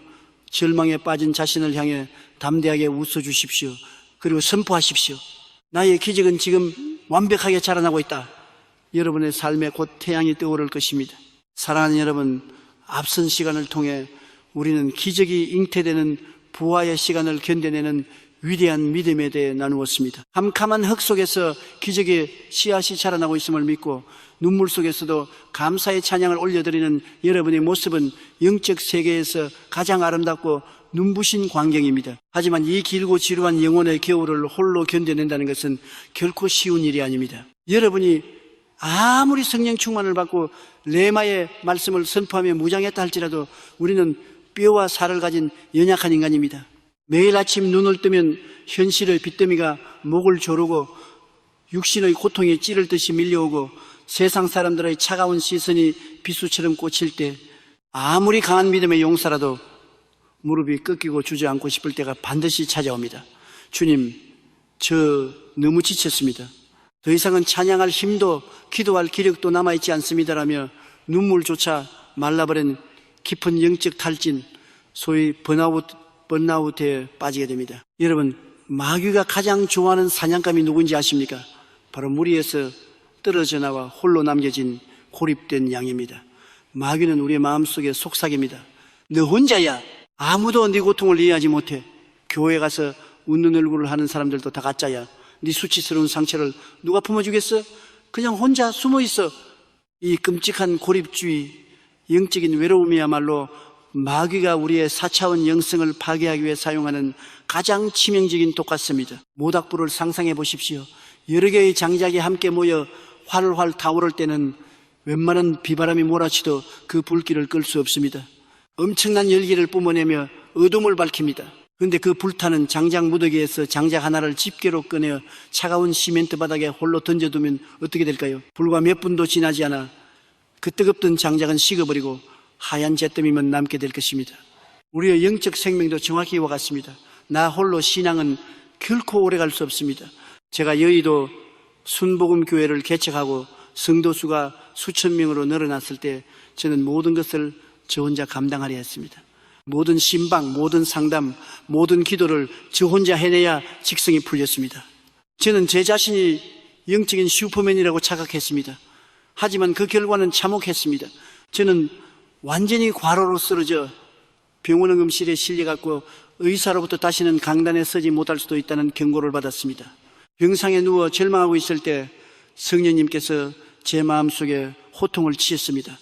절망에 빠진 자신을 향해 담대하게 웃어주십시오. 그리고 선포하십시오. 나의 기적은 지금 완벽하게 자라나고 있다. 여러분의 삶에 곧 태양이 떠오를 것입니다. 사랑하는 여러분, 앞선 시간을 통해 우리는 기적이 잉태되는 부활의 시간을 견뎌내는 위대한 믿음에 대해 나누었습니다. 캄캄한 흙 속에서 기적의 씨앗이 자라나고 있음을 믿고 눈물 속에서도 감사의 찬양을 올려드리는 여러분의 모습은 영적 세계에서 가장 아름답고 눈부신 광경입니다. 하지만 이 길고 지루한 영혼의 겨울을 홀로 견뎌낸다는 것은 결코 쉬운 일이 아닙니다. 여러분이 아무리 성령 충만을 받고 레마의 말씀을 선포하며 무장했다 할지라도 우리는 뼈와 살을 가진 연약한 인간입니다. 매일 아침 눈을 뜨면 현실의 빚더미가 목을 조르고 육신의 고통이 찌를 듯이 밀려오고 세상 사람들의 차가운 시선이 비수처럼 꽂힐 때 아무리 강한 믿음의 용사라도 무릎이 꺾이고 주저앉고 싶을 때가 반드시 찾아옵니다. 주님, 저 너무 지쳤습니다. 더 이상은 찬양할 힘도 기도할 기력도 남아있지 않습니다라며 눈물조차 말라버린 깊은 영적 탈진, 소위 번아웃에 빠지게 됩니다. 여러분, 마귀가 가장 좋아하는 사냥감이 누군지 아십니까? 바로 무리에서 떨어져 나와 홀로 남겨진 고립된 양입니다. 마귀는 우리의 마음속에 속삭입니다. 너 혼자야. 아무도 네 고통을 이해하지 못해. 교회 가서 웃는 얼굴을 하는 사람들도 다 가짜야. 네 수치스러운 상처를 누가 품어주겠어? 그냥 혼자 숨어있어. 이 끔찍한 고립주의, 영적인 외로움이야말로 마귀가 우리의 4차원 영성을 파괴하기 위해 사용하는 가장 치명적인 독 같습니다. 모닥불을 상상해 보십시오. 여러 개의 장작이 함께 모여 활활 타오를 때는 웬만한 비바람이 몰아치도 그 불길을 끌 수 없습니다. 엄청난 열기를 뿜어내며 어둠을 밝힙니다. 그런데 그 불타는 장작 무더기에서 장작 하나를 집게로 꺼내어 차가운 시멘트 바닥에 홀로 던져두면 어떻게 될까요? 불과 몇 분도 지나지 않아 그 뜨겁던 장작은 식어버리고 하얀 잿더미만 남게 될 것입니다. 우리의 영적 생명도 정확히 이와 같습니다. 나 홀로 신앙은 결코 오래갈 수 없습니다. 제가 여의도 순복음교회를 개척하고 성도 수가 수천 명으로 늘어났을 때 저는 모든 것을 저 혼자 감당하려 했습니다. 모든 신방, 모든 상담, 모든 기도를 저 혼자 해내야 직성이 풀렸습니다. 저는 제 자신이 영적인 슈퍼맨이라고 착각했습니다. 하지만 그 결과는 참혹했습니다. 저는 완전히 과로로 쓰러져 병원 응급실에 실려갔고 의사로부터 다시는 강단에 서지 못할 수도 있다는 경고를 받았습니다. 병상에 누워 절망하고 있을 때 성령님께서 제 마음속에 호통을 치셨습니다.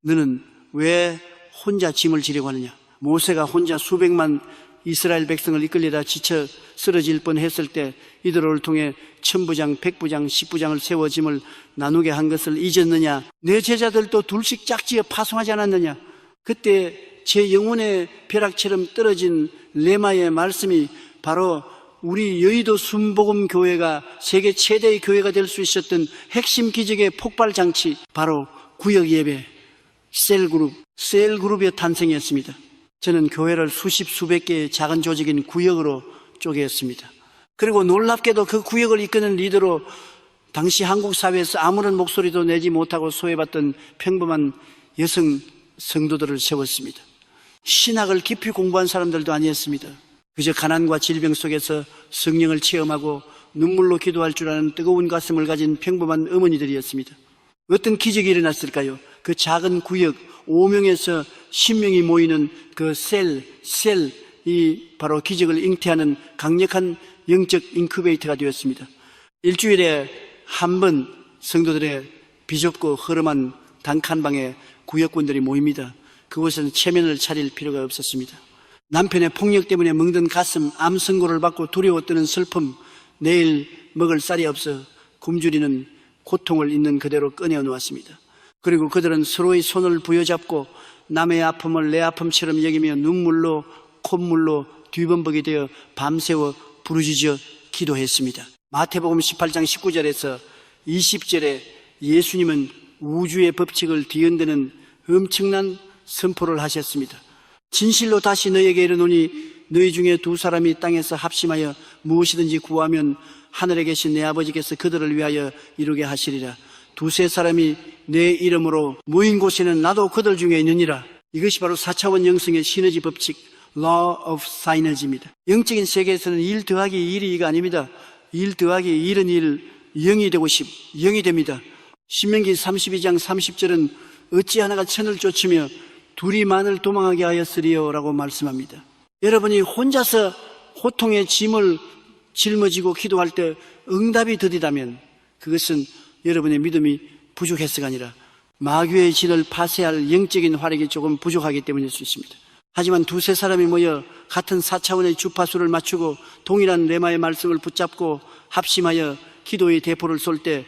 너는 왜 혼자 짐을 지려고 하느냐? 모세가 혼자 수백만 이스라엘 백성을 이끌려다 지쳐 쓰러질 뻔했을 때 이들을 통해 1000부장, 100부장, 10부장을 세워 짐을 나누게 한 것을 잊었느냐? 내 제자들도 둘씩 짝지어 파송하지 않았느냐? 그때 제 영혼의 벼락처럼 떨어진 레마의 말씀이 바로 우리 여의도 순복음 교회가 세계 최대의 교회가 될 수 있었던 핵심 기적의 폭발 장치, 바로 구역 예배, 셀그룹의 탄생이었습니다. 저는 교회를 수십 수백 개의 작은 조직인 구역으로 쪼개었습니다. 그리고 놀랍게도 그 구역을 이끄는 리더로 당시 한국 사회에서 아무런 목소리도 내지 못하고 소외받던 평범한 여성 성도들을 세웠습니다. 신학을 깊이 공부한 사람들도 아니었습니다. 그저 가난과 질병 속에서 성령을 체험하고 눈물로 기도할 줄 아는 뜨거운 가슴을 가진 평범한 어머니들이었습니다. 어떤 기적이 일어났을까요? 그 작은 구역 5명에서 10명이 모이는 그 셀이 바로 기적을 잉태하는 강력한 영적 인큐베이터가 되었습니다. 일주일에 한 번 성도들의 비좁고 허름한 단칸방에 구역군들이 모입니다. 그곳에는 체면을 차릴 필요가 없었습니다. 남편의 폭력 때문에 멍든 가슴, 암 선고를 받고 두려워 떠는 슬픔, 내일 먹을 쌀이 없어 굶주리는 고통을 있는 그대로 꺼내어 놓았습니다. 그리고 그들은 서로의 손을 부여잡고 남의 아픔을 내 아픔처럼 여기며 눈물로 콧물로 뒤범벅이 되어 밤새워 부르짖어 기도했습니다. 마태복음 18장 19절에서 20절에 예수님은 우주의 법칙을 뒤흔드는 엄청난 선포를 하셨습니다. 진실로 다시 너희에게 이르노니 너희 중에 두 사람이 땅에서 합심하여 무엇이든지 구하면 하늘에 계신 내 아버지께서 그들을 위하여 이루게 하시리라. 두세 사람이 내 이름으로 모인 곳에는 나도 그들 중에 있느니라. 이것이 바로 4차원 영성의 시너지 법칙, Law of Synergy입니다. 영적인 세계에서는 1 더하기 1이 2가 아닙니다. 1 더하기 1은 1, 0이 되고 10, 0이 됩니다. 신명기 32장 30절은 어찌 하나가 천을 쫓으며 둘이 만을 도망하게 하였으리요 라고 말씀합니다. 여러분이 혼자서 호통의 짐을 짊어지고 기도할 때 응답이 더디다면 그것은 여러분의 믿음이 부족해서가 아니라 마귀의 진을 파쇄할 영적인 화력이 조금 부족하기 때문일 수 있습니다. 하지만 두세 사람이 모여 같은 4차원의 주파수를 맞추고 동일한 레마의 말씀을 붙잡고 합심하여 기도의 대포를 쏠 때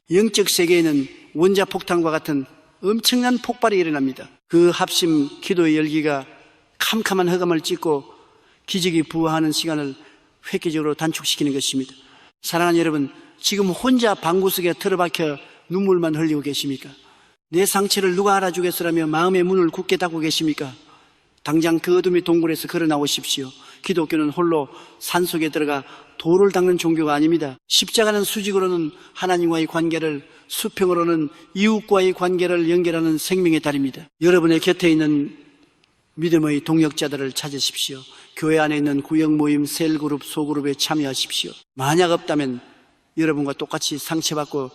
영적 세계에는 원자폭탄과 같은 엄청난 폭발이 일어납니다. 그 합심 기도의 열기가 캄캄한 흑암을 찢고 기적이 부화하는 시간을 획기적으로 단축시키는 것입니다. 사랑하는 여러분, 지금 혼자 방구석에 틀어박혀 눈물만 흘리고 계십니까? 내 상처를 누가 알아주겠으라며 마음의 문을 굳게 닫고 계십니까? 당장 그 어둠의 동굴에서 걸어 나오십시오. 기독교는 홀로 산속에 들어가 돌을 닦는 종교가 아닙니다. 십자가는 수직으로는 하나님과의 관계를, 수평으로는 이웃과의 관계를 연결하는 생명의 달입니다. 여러분의 곁에 있는 믿음의 동역자들을 찾으십시오. 교회 안에 있는 구역 모임, 셀그룹, 소그룹에 참여하십시오. 만약 없다면 여러분과 똑같이 상처받고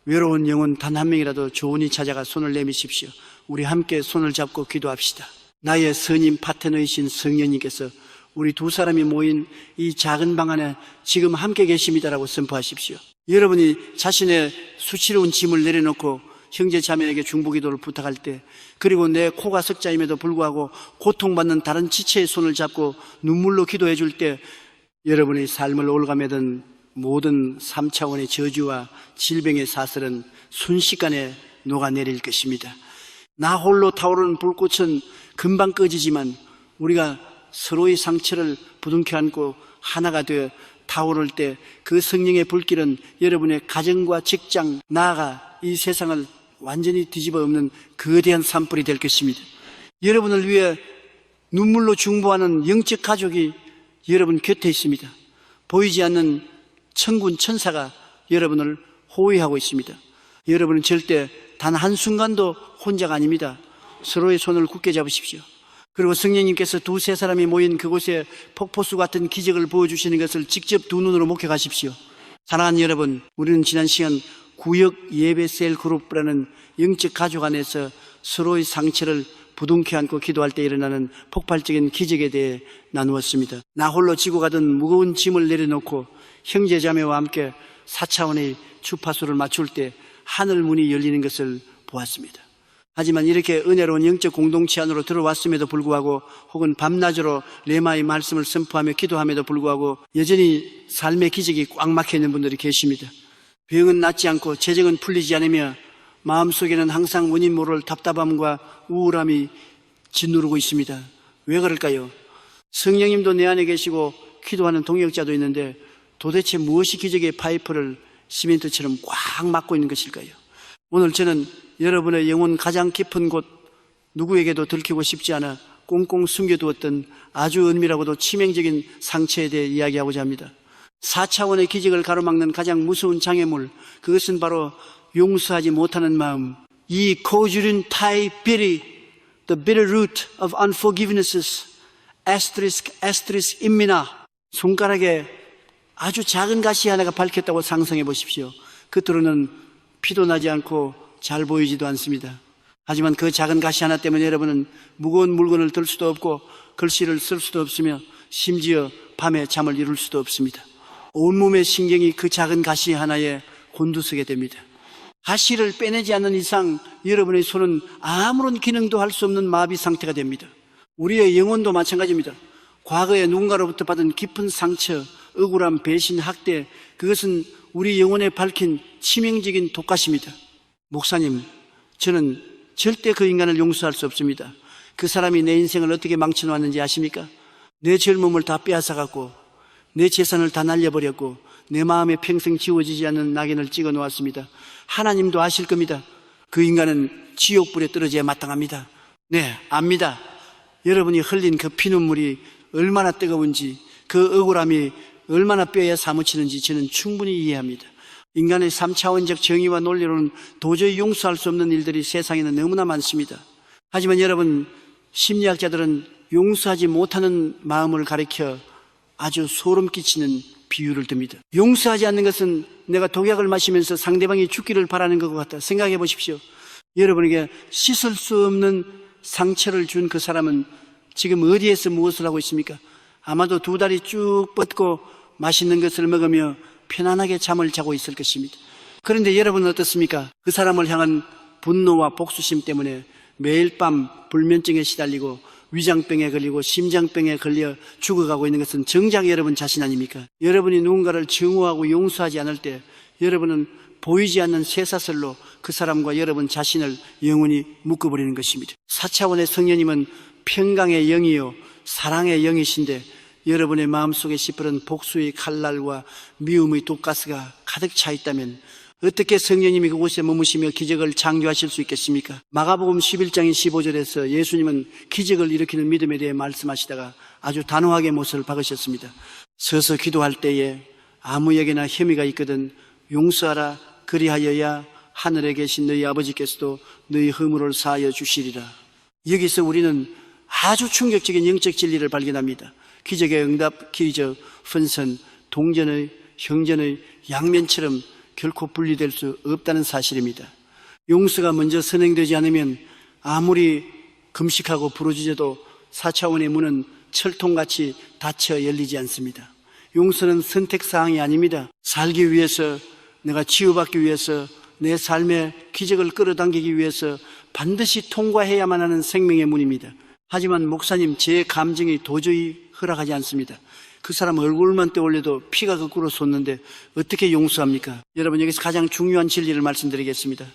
외로운 영혼 단 한 명이라도 조은히 찾아가 손을 내미십시오. 우리 함께 손을 잡고 기도합시다. 나의 선임 파트너이신 성령님께서 우리 두 사람이 모인 이 작은 방 안에 지금 함께 계십니다라고 선포하십시오. 여러분이 자신의 수치로운 짐을 내려놓고 형제 자매에게 중보기도를 부탁할 때, 그리고 내 코가 석자임에도 불구하고 고통받는 다른 지체의 손을 잡고 눈물로 기도해 줄 때 여러분의 삶을 올가매던 모든 3차원의 저주와 질병의 사슬은 순식간에 녹아내릴 것입니다. 나 홀로 타오르는 불꽃은 금방 꺼지지만 우리가 서로의 상처를 부둥켜 안고 하나가 되어 타오를 때 그 성령의 불길은 여러분의 가정과 직장, 나아가 이 세상을 완전히 뒤집어 엎는 거대한 산불이 될 것입니다. 여러분을 위해 눈물로 중보하는 영적 가족이 여러분 곁에 있습니다. 보이지 않는 천군 천사가 여러분을 호위하고 있습니다. 여러분은 절대 단 한순간도 혼자가 아닙니다. 서로의 손을 굳게 잡으십시오. 그리고 성령님께서 두세 사람이 모인 그곳에 폭포수 같은 기적을 보여주시는 것을 직접 두 눈으로 목격하십시오. 사랑하는 여러분, 우리는 지난 시간 구역 예배 셀 그룹이라는 영적 가족 안에서 서로의 상처를 부둥켜 안고 기도할 때 일어나는 폭발적인 기적에 대해 나누었습니다. 나 홀로 지고 가던 무거운 짐을 내려놓고 형제 자매와 함께 4차원의 주파수를 맞출 때 하늘 문이 열리는 것을 보았습니다. 하지만 이렇게 은혜로운 영적 공동체 안으로 들어왔음에도 불구하고, 혹은 밤낮으로 레마의 말씀을 선포하며 기도함에도 불구하고 여전히 삶의 기적이 꽉 막혀 있는 분들이 계십니다. 병은 낫지 않고 재정은 풀리지 않으며 마음속에는 항상 원인 모를 답답함과 우울함이 짓누르고 있습니다. 왜 그럴까요? 성령님도 내 안에 계시고 기도하는 동역자도 있는데 도대체 무엇이 기적의 파이프를 시멘트처럼 꽉 막고 있는 것일까요? 오늘 저는 여러분의 영혼 가장 깊은 곳, 누구에게도 들키고 싶지 않아 꽁꽁 숨겨두었던 아주 은밀하고도 치명적인 상처에 대해 이야기하고자 합니다. 4차원의 기적을 가로막는 가장 무서운 장애물, 그것은 바로 용서하지 못하는 마음. 이 고주린 타이 비리, the bitter root of unforgivenesses, 임미나. 손가락에 아주 작은 가시 하나가 밝혔다고 상상해 보십시오. 겉으로는 피도 나지 않고 잘 보이지도 않습니다. 하지만 그 작은 가시 하나 때문에 여러분은 무거운 물건을 들 수도 없고 글씨를 쓸 수도 없으며 심지어 밤에 잠을 이룰 수도 없습니다. 온몸의 신경이 그 작은 가시 하나에 곤두서게 됩니다. 가시를 빼내지 않는 이상 여러분의 손은 아무런 기능도 할 수 없는 마비 상태가 됩니다. 우리의 영혼도 마찬가지입니다. 과거에 누군가로부터 받은 깊은 상처, 억울함, 배신, 학대, 그것은 우리 영혼에 밝힌 치명적인 독가시입니다. 목사님, 저는 절대 그 인간을 용서할 수 없습니다. 그 사람이 내 인생을 어떻게 망쳐놓았는지 아십니까? 내 젊음을 다 빼앗아갔고 내 재산을 다 날려버렸고 내 마음에 평생 지워지지 않는 낙인을 찍어 놓았습니다. 하나님도 아실 겁니다. 그 인간은 지옥불에 떨어져야 마땅합니다. 네, 압니다. 여러분이 흘린 그 피눈물이 얼마나 뜨거운지, 그 억울함이 얼마나 뼈에 사무치는지 저는 충분히 이해합니다. 인간의 3차원적 정의와 논리로는 도저히 용서할 수 없는 일들이 세상에는 너무나 많습니다. 하지만 여러분, 심리학자들은 용서하지 못하는 마음을 가리켜 아주 소름 끼치는 비유를 듭니다. 용서하지 않는 것은 내가 독약을 마시면서 상대방이 죽기를 바라는 것 같다. 생각해 보십시오. 여러분에게 씻을 수 없는 상처를 준 그 사람은 지금 어디에서 무엇을 하고 있습니까? 아마도 두 다리 쭉 뻗고 맛있는 것을 먹으며 편안하게 잠을 자고 있을 것입니다. 그런데 여러분은 어떻습니까? 그 사람을 향한 분노와 복수심 때문에 매일 밤 불면증에 시달리고 위장병에 걸리고 심장병에 걸려 죽어가고 있는 것은 정작 여러분 자신 아닙니까? 여러분이 누군가를 증오하고 용서하지 않을 때 여러분은 보이지 않는 쇠사슬로 그 사람과 여러분 자신을 영원히 묶어버리는 것입니다. 4차원의 성령님은 평강의 영이요 사랑의 영이신데 여러분의 마음속에 시퍼런 복수의 칼날과 미움의 독가스가 가득 차 있다면 어떻게 성령님이 그곳에 머무시며 기적을 창조하실 수 있겠습니까? 마가복음 11장 15절에서 예수님은 기적을 일으키는 믿음에 대해 말씀하시다가 아주 단호하게 못을 박으셨습니다. 서서 기도할 때에 아무에게나 혐의가 있거든 용서하라. 그리하여야 하늘에 계신 너희 아버지께서도 너희 허물을 사하여 주시리라. 여기서 우리는 아주 충격적인 영적 진리를 발견합니다. 기적의 응답, 기적, phân 선, 동전의, 형전의 양면처럼 결코 분리될 수 없다는 사실입니다. 용서가 먼저 선행되지 않으면 아무리 금식하고 부르짖어도 4차원의 문은 철통같이 닫혀 열리지 않습니다. 용서는 선택사항이 아닙니다. 살기 위해서, 내가 치유받기 위해서, 내 삶의 기적을 끌어당기기 위해서 반드시 통과해야만 하는 생명의 문입니다. 하지만 목사님, 제 감정이 도저히 허락하지 않습니다. 그 사람 얼굴만 떠올려도 피가 거꾸로 솟는데 어떻게 용서합니까? 여러분, 여기서 가장 중요한 진리를 말씀드리겠습니다.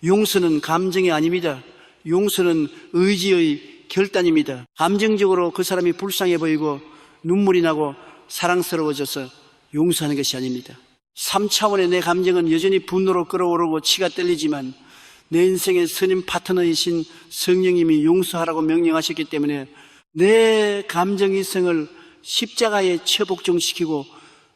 용서는 감정이 아닙니다. 용서는 의지의 결단입니다. 감정적으로 그 사람이 불쌍해 보이고 눈물이 나고 사랑스러워져서 용서하는 것이 아닙니다. 3차원의 내 감정은 여전히 분노로 끓어오르고 치가 떨리지만 내 인생의 선임 파트너이신 성령님이 용서하라고 명령하셨기 때문에 내 감정이성을 십자가에 처복종시키고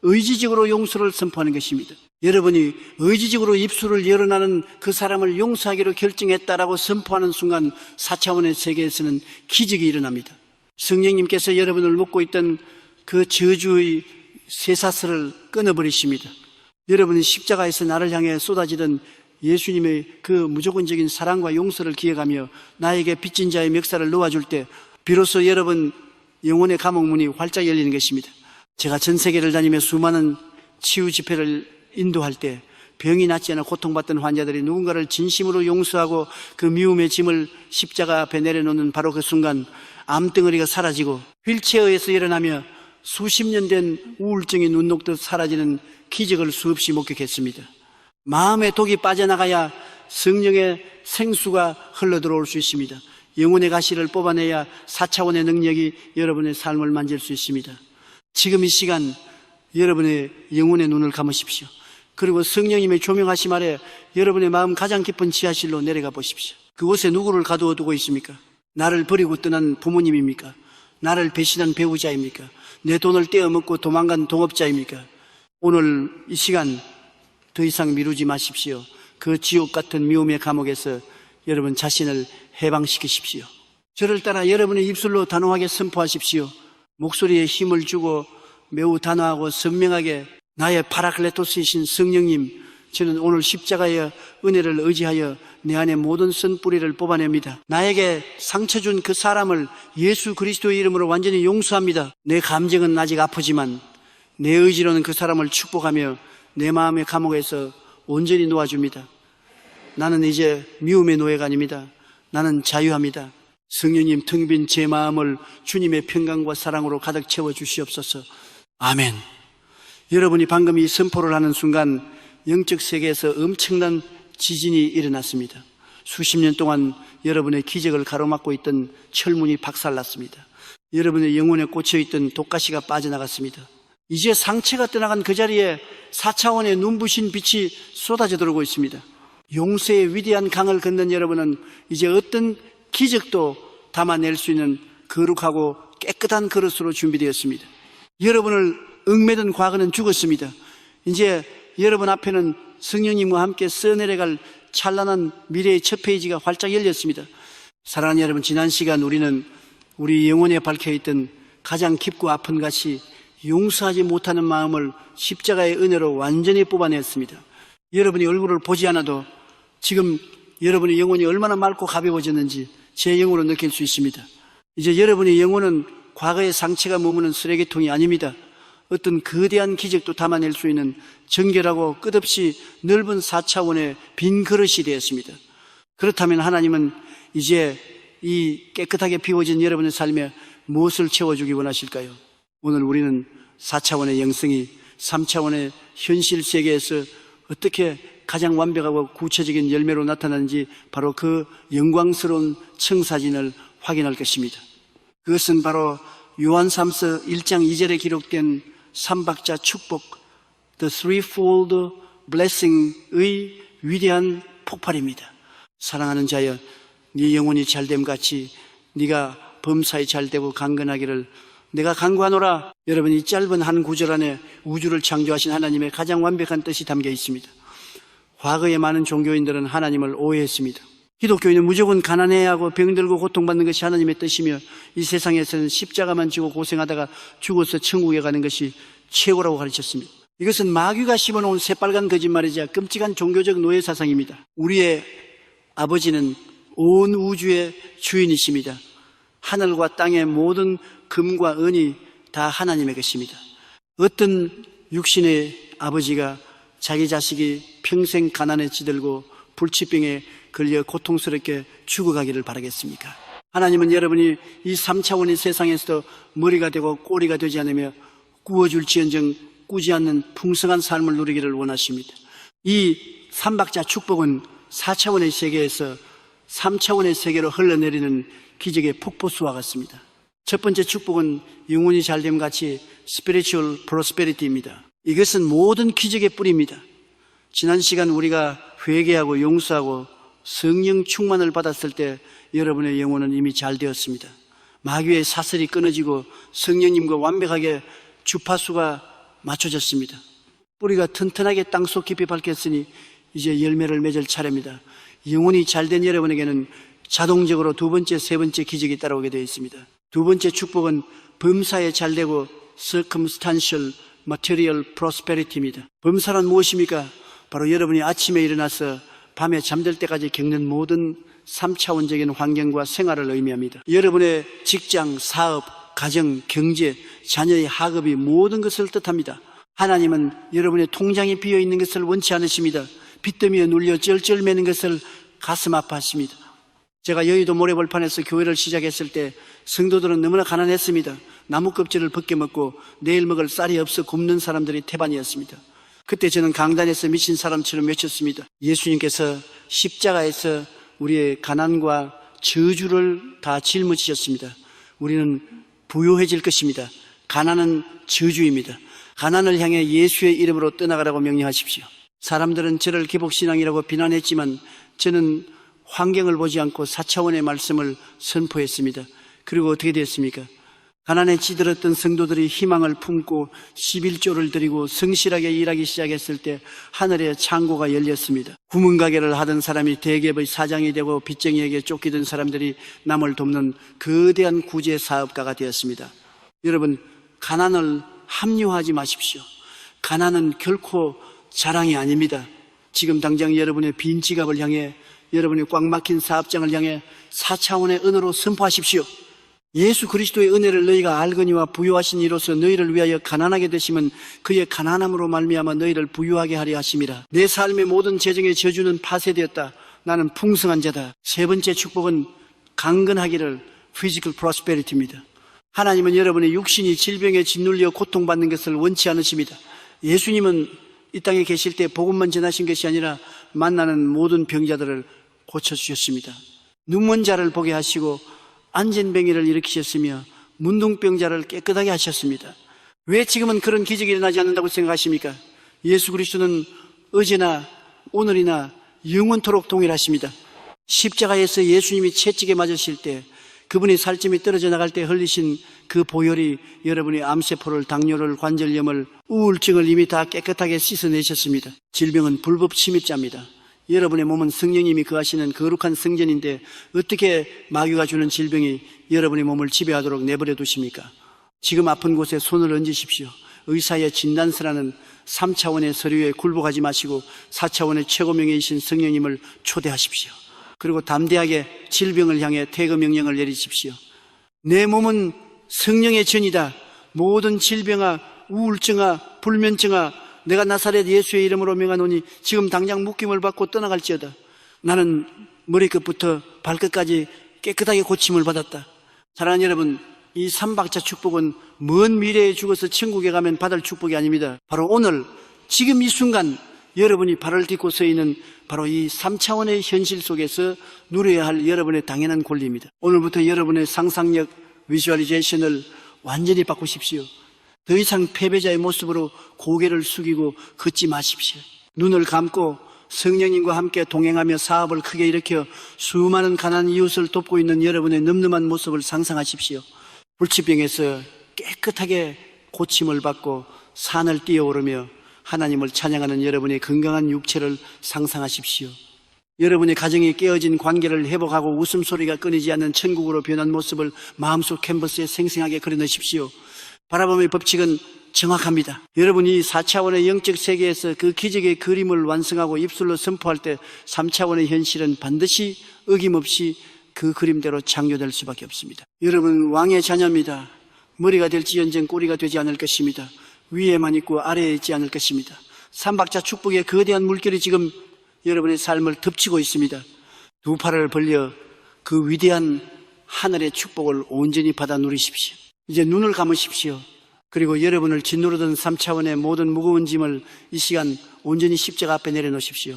의지적으로 용서를 선포하는 것입니다. 여러분이 의지적으로 입술을 열어나는 그 사람을 용서하기로 결정했다라고 선포하는 순간 4차원의 세계에서는 기적이 일어납니다. 성령님께서 여러분을 묶고 있던 그 저주의 쇠사슬을 끊어버리십니다. 여러분이 십자가에서 나를 향해 쏟아지던 예수님의 그 무조건적인 사랑과 용서를 기억하며 나에게 빚진 자의 멱살을 놓아줄 때 비로소 여러분 영혼의 감옥문이 활짝 열리는 것입니다. 제가 전 세계를 다니며 수많은 치유 집회를 인도할 때 병이 낫지 않아 고통받던 환자들이 누군가를 진심으로 용서하고 그 미움의 짐을 십자가 앞에 내려놓는 바로 그 순간 암덩어리가 사라지고 휠체어에서 일어나며 수십 년 된 우울증이 눈 녹듯 사라지는 기적을 수없이 목격했습니다. 마음의 독이 빠져나가야 성령의 생수가 흘러들어올 수 있습니다. 영혼의 가시를 뽑아내야 4차원의 능력이 여러분의 삶을 만질 수 있습니다. 지금 이 시간 여러분의 영혼의 눈을 감으십시오. 그리고 성령님의 조명하심 아래 여러분의 마음 가장 깊은 지하실로 내려가 보십시오. 그곳에 누구를 가두어 두고 있습니까? 나를 버리고 떠난 부모님입니까? 나를 배신한 배우자입니까? 내 돈을 떼어먹고 도망간 동업자입니까? 오늘 이 시간 더 이상 미루지 마십시오. 그 지옥 같은 미움의 감옥에서 여러분 자신을 해방시키십시오. 저를 따라 여러분의 입술로 단호하게 선포하십시오. 목소리에 힘을 주고 매우 단호하고 선명하게 나의 파라클레토스이신 성령님, 저는 오늘 십자가의 은혜를 의지하여 내 안에 모든 선뿌리를 뽑아냅니다. 나에게 상처 준 그 사람을 예수 그리스도의 이름으로 완전히 용서합니다. 내 감정은 아직 아프지만 내 의지로는 그 사람을 축복하며 내 마음의 감옥에서 온전히 놓아줍니다. 나는 이제 미움의 노예가 아닙니다. 나는 자유합니다. 성령님, 텅 빈 제 마음을 주님의 평강과 사랑으로 가득 채워주시옵소서. 아멘. 여러분이 방금 이 선포를 하는 순간 영적 세계에서 엄청난 지진이 일어났습니다. 수십 년 동안 여러분의 기적을 가로막고 있던 철문이 박살났습니다. 여러분의 영혼에 꽂혀있던 독가시가 빠져나갔습니다. 이제 상체가 떠나간 그 자리에 4차원의 눈부신 빛이 쏟아져 들어오고 있습니다. 용서의 위대한 강을 걷는 여러분은 이제 어떤 기적도 담아낼 수 있는 거룩하고 깨끗한 그릇으로 준비되었습니다. 여러분을 얽매던 과거는 죽었습니다. 이제 여러분 앞에는 성령님과 함께 써내려갈 찬란한 미래의 첫 페이지가 활짝 열렸습니다. 사랑하는 여러분, 지난 시간 우리는 우리 영혼에 박혀있던 가장 깊고 아픈 가시, 용서하지 못하는 마음을 십자가의 은혜로 완전히 뽑아냈습니다. 여러분이 얼굴을 보지 않아도 지금 여러분의 영혼이 얼마나 맑고 가벼워졌는지 제 영으로 느낄 수 있습니다. 이제 여러분의 영혼은 과거의 상처가 머무는 쓰레기통이 아닙니다. 어떤 거대한 기적도 담아낼 수 있는 정결하고 끝없이 넓은 4차원의 빈 그릇이 되었습니다. 그렇다면 하나님은 이제 이 깨끗하게 비워진 여러분의 삶에 무엇을 채워주기 원하실까요? 오늘 우리는 4차원의 영성이 3차원의 현실 세계에서 어떻게 가장 완벽하고 구체적인 열매로 나타나는지 바로 그 영광스러운 청사진을 확인할 것입니다. 그것은 바로 요한삼서 1장 2절에 기록된 삼박자 축복, The Threefold Blessing의 위대한 폭발입니다. 사랑하는 자여, 네 영혼이 잘됨같이 네가 범사에 잘되고 강건하기를 내가 간구하노라. 여러분, 이 짧은 한 구절 안에 우주를 창조하신 하나님의 가장 완벽한 뜻이 담겨 있습니다. 과거의 많은 종교인들은 하나님을 오해했습니다. 기독교인은 무조건 가난해야 하고 병들고 고통받는 것이 하나님의 뜻이며 이 세상에서는 십자가만 지고 고생하다가 죽어서 천국에 가는 것이 최고라고 가르쳤습니다. 이것은 마귀가 심어놓은 새빨간 거짓말이자 끔찍한 종교적 노예 사상입니다. 우리의 아버지는 온 우주의 주인이십니다. 하늘과 땅의 모든 금과 은이 다 하나님의 것입니다. 어떤 육신의 아버지가 자기 자식이 평생 가난에 찌들고 불치병에 걸려 고통스럽게 죽어가기를 바라겠습니까? 하나님은 여러분이 이 3차원의 세상에서도 머리가 되고 꼬리가 되지 않으며 꾸어줄지언정 꾸지 않는 풍성한 삶을 누리기를 원하십니다. 이 삼박자 축복은 4차원의 세계에서 3차원의 세계로 흘러내리는 기적의 폭포수와 같습니다. 첫 번째 축복은 영혼이 잘됨같이 Spiritual Prosperity입니다. 이것은 모든 기적의 뿌리입니다. 지난 시간 우리가 회개하고 용서하고 성령 충만을 받았을 때 여러분의 영혼은 이미 잘 되었습니다. 마귀의 사슬이 끊어지고 성령님과 완벽하게 주파수가 맞춰졌습니다. 뿌리가 튼튼하게 땅속 깊이 박혔으니 이제 열매를 맺을 차례입니다. 영혼이 잘된 여러분에게는 자동적으로 두 번째, 세 번째 기적이 따라오게 되어 있습니다. 두 번째 축복은 범사에 잘되고 Circumstantial Material Prosperity입니다. 범사란 무엇입니까? 바로 여러분이 아침에 일어나서 밤에 잠들 때까지 겪는 모든 3차원적인 환경과 생활을 의미합니다. 여러분의 직장, 사업, 가정, 경제, 자녀의 학업이 모든 것을 뜻합니다. 하나님은 여러분의 통장이 비어있는 것을 원치 않으십니다. 빚더미에 눌려 쩔쩔매는 것을 가슴 아파하십니다. 제가 여의도 모래벌판에서 교회를 시작했을 때 성도들은 너무나 가난했습니다. 나무 껍질을 벗겨먹고 내일 먹을 쌀이 없어 굶는 사람들이 태반이었습니다. 그때 저는 강단에서 미친 사람처럼 외쳤습니다. 예수님께서 십자가에서 우리의 가난과 저주를 다 짊어지셨습니다. 우리는 부요해질 것입니다. 가난은 저주입니다. 가난을 향해 예수의 이름으로 떠나가라고 명령하십시오. 사람들은 저를 기복신앙이라고 비난했지만 저는 환경을 보지 않고 4차원의 말씀을 선포했습니다. 그리고 어떻게 됐습니까? 가난에 찌들었던 성도들이 희망을 품고 11조를 드리고 성실하게 일하기 시작했을 때 하늘의 창고가 열렸습니다. 구멍가게를 하던 사람이 대기업의 사장이 되고 빚쟁이에게 쫓기던 사람들이 남을 돕는 거대한 구제 사업가가 되었습니다. 여러분, 가난을 합리화하지 마십시오. 가난은 결코 자랑이 아닙니다. 지금 당장 여러분의 빈 지갑을 향해, 여러분의 꽉 막힌 사업장을 향해 4차원의 은혜로 선포하십시오. 예수 그리스도의 은혜를 너희가 알거니와 부유하신 이로써 너희를 위하여 가난하게 되시면 그의 가난함으로 말미암아 너희를 부유하게 하려 하심이라. 내 삶의 모든 재정의 저주는 파쇄되었다. 나는 풍성한 자다. 세 번째 축복은 강건하기를, physical prosperity입니다. 하나님은 여러분의 육신이 질병에 짓눌려 고통받는 것을 원치 않으십니다. 예수님은 이 땅에 계실 때 복음만 전하신 것이 아니라 만나는 모든 병자들을 고쳐주셨습니다. 눈먼 자를 보게 하시고 안진뱅이를 일으키셨으며 문둥병자를 깨끗하게 하셨습니다. 왜 지금은 그런 기적이 일어나지 않는다고 생각하십니까? 예수 그리스도는 어제나 오늘이나 영원토록 동일하십니다. 십자가에서 예수님이 채찍에 맞으실 때, 그분이 살점이 떨어져 나갈 때 흘리신 그 보혈이 여러분의 암세포를, 당뇨를, 관절염을, 우울증을 이미 다 깨끗하게 씻어내셨습니다. 질병은 불법 침입자입니다. 여러분의 몸은 성령님이 거하시는 거룩한 성전인데 어떻게 마귀가 주는 질병이 여러분의 몸을 지배하도록 내버려 두십니까? 지금 아픈 곳에 손을 얹으십시오. 의사의 진단서라는 3차원의 서류에 굴복하지 마시고 4차원의 최고명예이신 성령님을 초대하십시오. 그리고 담대하게 질병을 향해 퇴거 명령을 내리십시오. 내 몸은 성령의 전이다. 모든 질병아, 우울증아, 불면증아, 내가 나사렛 예수의 이름으로 명하노니 지금 당장 묶임을 받고 떠나갈지어다. 나는 머리끝부터 발끝까지 깨끗하게 고침을 받았다. 사랑하는 여러분, 이 삼박자 축복은 먼 미래에 죽어서 천국에 가면 받을 축복이 아닙니다. 바로 오늘, 지금 이 순간 여러분이 발을 딛고 서 있는 바로 이 3차원의 현실 속에서 누려야 할 여러분의 당연한 권리입니다. 오늘부터 여러분의 상상력, 비주얼리제이션을 완전히 바꾸십시오. 더 이상 패배자의 모습으로 고개를 숙이고 걷지 마십시오. 눈을 감고 성령님과 함께 동행하며 사업을 크게 일으켜 수많은 가난한 이웃을 돕고 있는 여러분의 늠름한 모습을 상상하십시오. 불치병에서 깨끗하게 고침을 받고 산을 뛰어오르며 하나님을 찬양하는 여러분의 건강한 육체를 상상하십시오. 여러분의 가정이 깨어진 관계를 회복하고 웃음소리가 끊이지 않는 천국으로 변한 모습을 마음속 캔버스에 생생하게 그려내십시오. 바라봄의 법칙은 정확합니다. 여러분이 4차원의 영적 세계에서 그 기적의 그림을 완성하고 입술로 선포할 때 3차원의 현실은 반드시 어김없이 그 그림대로 창조될 수밖에 없습니다. 여러분, 왕의 자녀입니다. 머리가 될지언정 꼬리가 되지 않을 것입니다. 위에만 있고 아래에 있지 않을 것입니다. 삼박자 축복의 거대한 물결이 지금 여러분의 삶을 덮치고 있습니다. 두 팔을 벌려 그 위대한 하늘의 축복을 온전히 받아 누리십시오. 이제 눈을 감으십시오. 그리고 여러분을 짓누르던 3차원의 모든 무거운 짐을 이 시간 온전히 십자가 앞에 내려놓으십시오.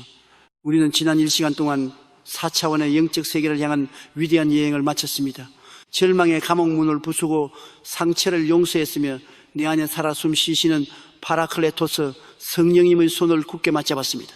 우리는 지난 1시간 동안 4차원의 영적 세계를 향한 위대한 여행을 마쳤습니다. 절망의 감옥문을 부수고 상처를 용서했으며 내 안에 살아 숨쉬시는 파라클레토스 성령님의 손을 굳게 맞잡았습니다.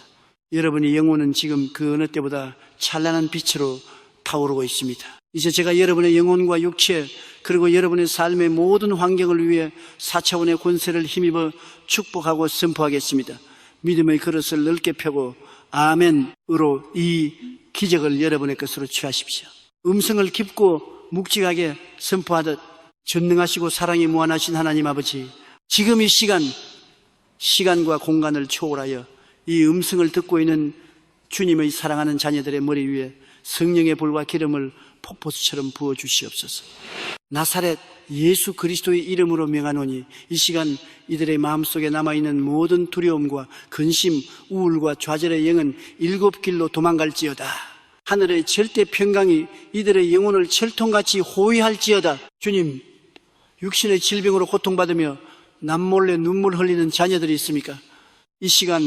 여러분의 영혼은 지금 그 어느 때보다 찬란한 빛으로 타오르고 있습니다. 이제 제가 여러분의 영혼과 육체 그리고 여러분의 삶의 모든 환경을 위해 4차원의 권세를 힘입어 축복하고 선포하겠습니다. 믿음의 그릇을 넓게 펴고 아멘으로 이 기적을 여러분의 것으로 취하십시오. 음성을 깊고 묵직하게 선포하듯 전능하시고 사랑이 무한하신 하나님 아버지, 지금 이 시간과 공간을 초월하여 이 음성을 듣고 있는 주님의 사랑하는 자녀들의 머리 위에 성령의 불과 기름을 폭포수처럼 부어 주시옵소서. 나사렛 예수 그리스도의 이름으로 명하노니 이 시간 이들의 마음속에 남아있는 모든 두려움과 근심, 우울과 좌절의 영은 7길로 도망갈지어다. 하늘의 절대 평강이 이들의 영혼을 철통같이 호위할지어다. 주님, 육신의 질병으로 고통받으며 남몰래 눈물 흘리는 자녀들이 있습니까? 이 시간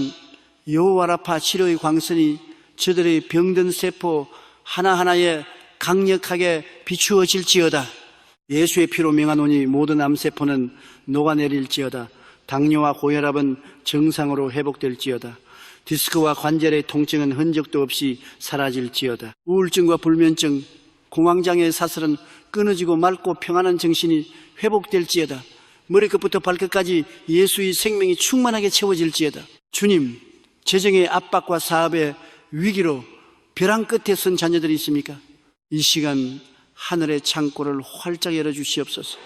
여호와 라파 치료의 광선이 저들의 병든 세포 하나하나에 강력하게 비추어질지어다. 예수의 피로 명하노니 모든 암세포는 녹아내릴지어다. 당뇨와 고혈압은 정상으로 회복될지어다. 디스크와 관절의 통증은 흔적도 없이 사라질지어다. 우울증과 불면증, 공황장애의 사슬은 끊어지고 맑고 평안한 정신이 회복될지어다. 머리끝부터 발끝까지 예수의 생명이 충만하게 채워질지어다. 주님, 재정의 압박과 사업의 위기로 벼랑 끝에 선 자녀들이 있습니까? 이 시간 하늘의 창고를 활짝 열어주시옵소서.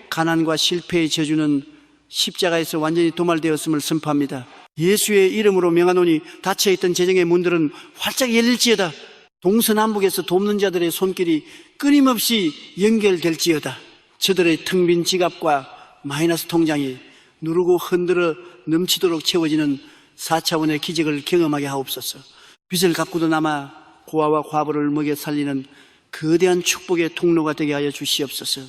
가난과 실패의 저주는 십자가에서 완전히 도말되었음을 선포합니다. 예수의 이름으로 명하노니 닫혀있던 재정의 문들은 활짝 열릴지어다. 동서남북에서 돕는 자들의 손길이 끊임없이 연결될지어다. 저들의 텅 빈 지갑과 마이너스 통장이 누르고 흔들어 넘치도록 채워지는 4차원의 기적을 경험하게 하옵소서. 빚을 갚고도 남아 고아와 과부를 먹여 살리는 거대한 축복의 통로가 되게 하여 주시옵소서.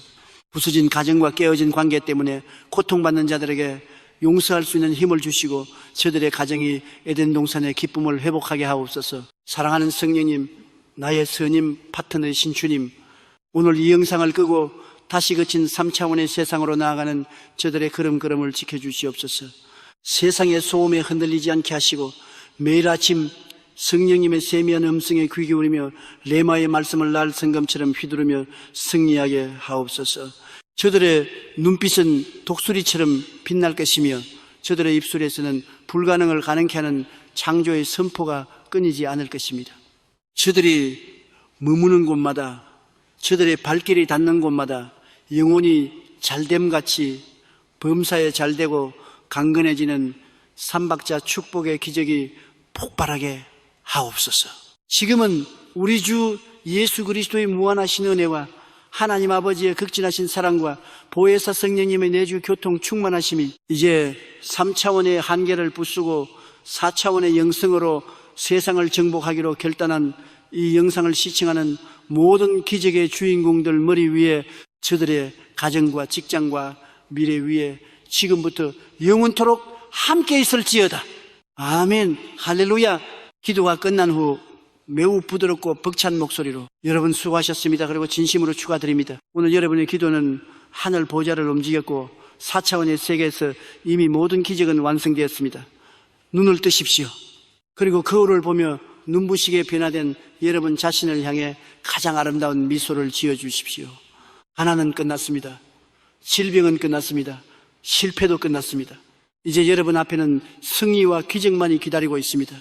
부서진 가정과 깨어진 관계 때문에 고통받는 자들에게 용서할 수 있는 힘을 주시고 저들의 가정이 에덴 동산의 기쁨을 회복하게 하옵소서. 사랑하는 성령님, 나의 선임 파트너이신 주님, 오늘 이 영상을 끄고 다시 거친 3차원의 세상으로 나아가는 저들의 걸음걸음을 지켜주시옵소서. 세상의 소음에 흔들리지 않게 하시고 매일 아침 성령님의 세미한 음성에 귀 기울이며 레마의 말씀을 날 성검처럼 휘두르며 승리하게 하옵소서. 저들의 눈빛은 독수리처럼 빛날 것이며 저들의 입술에서는 불가능을 가능케 하는 창조의 선포가 끊이지 않을 것입니다. 저들이 머무는 곳마다, 저들의 발길이 닿는 곳마다 영혼이 잘됨같이 범사에 잘되고 강건해지는 삼박자 축복의 기적이 폭발하게 하옵소서. 지금은 우리 주 예수 그리스도의 무한하신 은혜와 하나님 아버지의 극진하신 사랑과 보혜사 성령님의 내주 교통 충만하심이 이제 3차원의 한계를 부수고 4차원의 영성으로 세상을 정복하기로 결단한 이 영상을 시청하는 모든 기적의 주인공들 머리 위에 저들의 가정과 직장과 미래 위에 지금부터 영원토록 함께 있을지어다. 아멘. 할렐루야. 기도가 끝난 후 매우 부드럽고 벅찬 목소리로 여러분 수고하셨습니다. 그리고 진심으로 축하드립니다. 오늘 여러분의 기도는 하늘 보좌를 움직였고 4차원의 세계에서 이미 모든 기적은 완성되었습니다. 눈을 뜨십시오. 그리고 거울을 보며 눈부시게 변화된 여러분 자신을 향해 가장 아름다운 미소를 지어주십시오. 가난은 끝났습니다. 질병은 끝났습니다. 실패도 끝났습니다. 이제 여러분 앞에는 승리와 기적만이 기다리고 있습니다.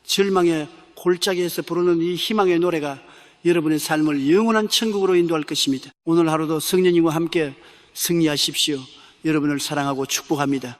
절망의 골짜기에서 부르는 이 희망의 노래가 여러분의 삶을 영원한 천국으로 인도할 것입니다. 오늘 하루도 성령님과 함께 승리하십시오. 여러분을 사랑하고 축복합니다.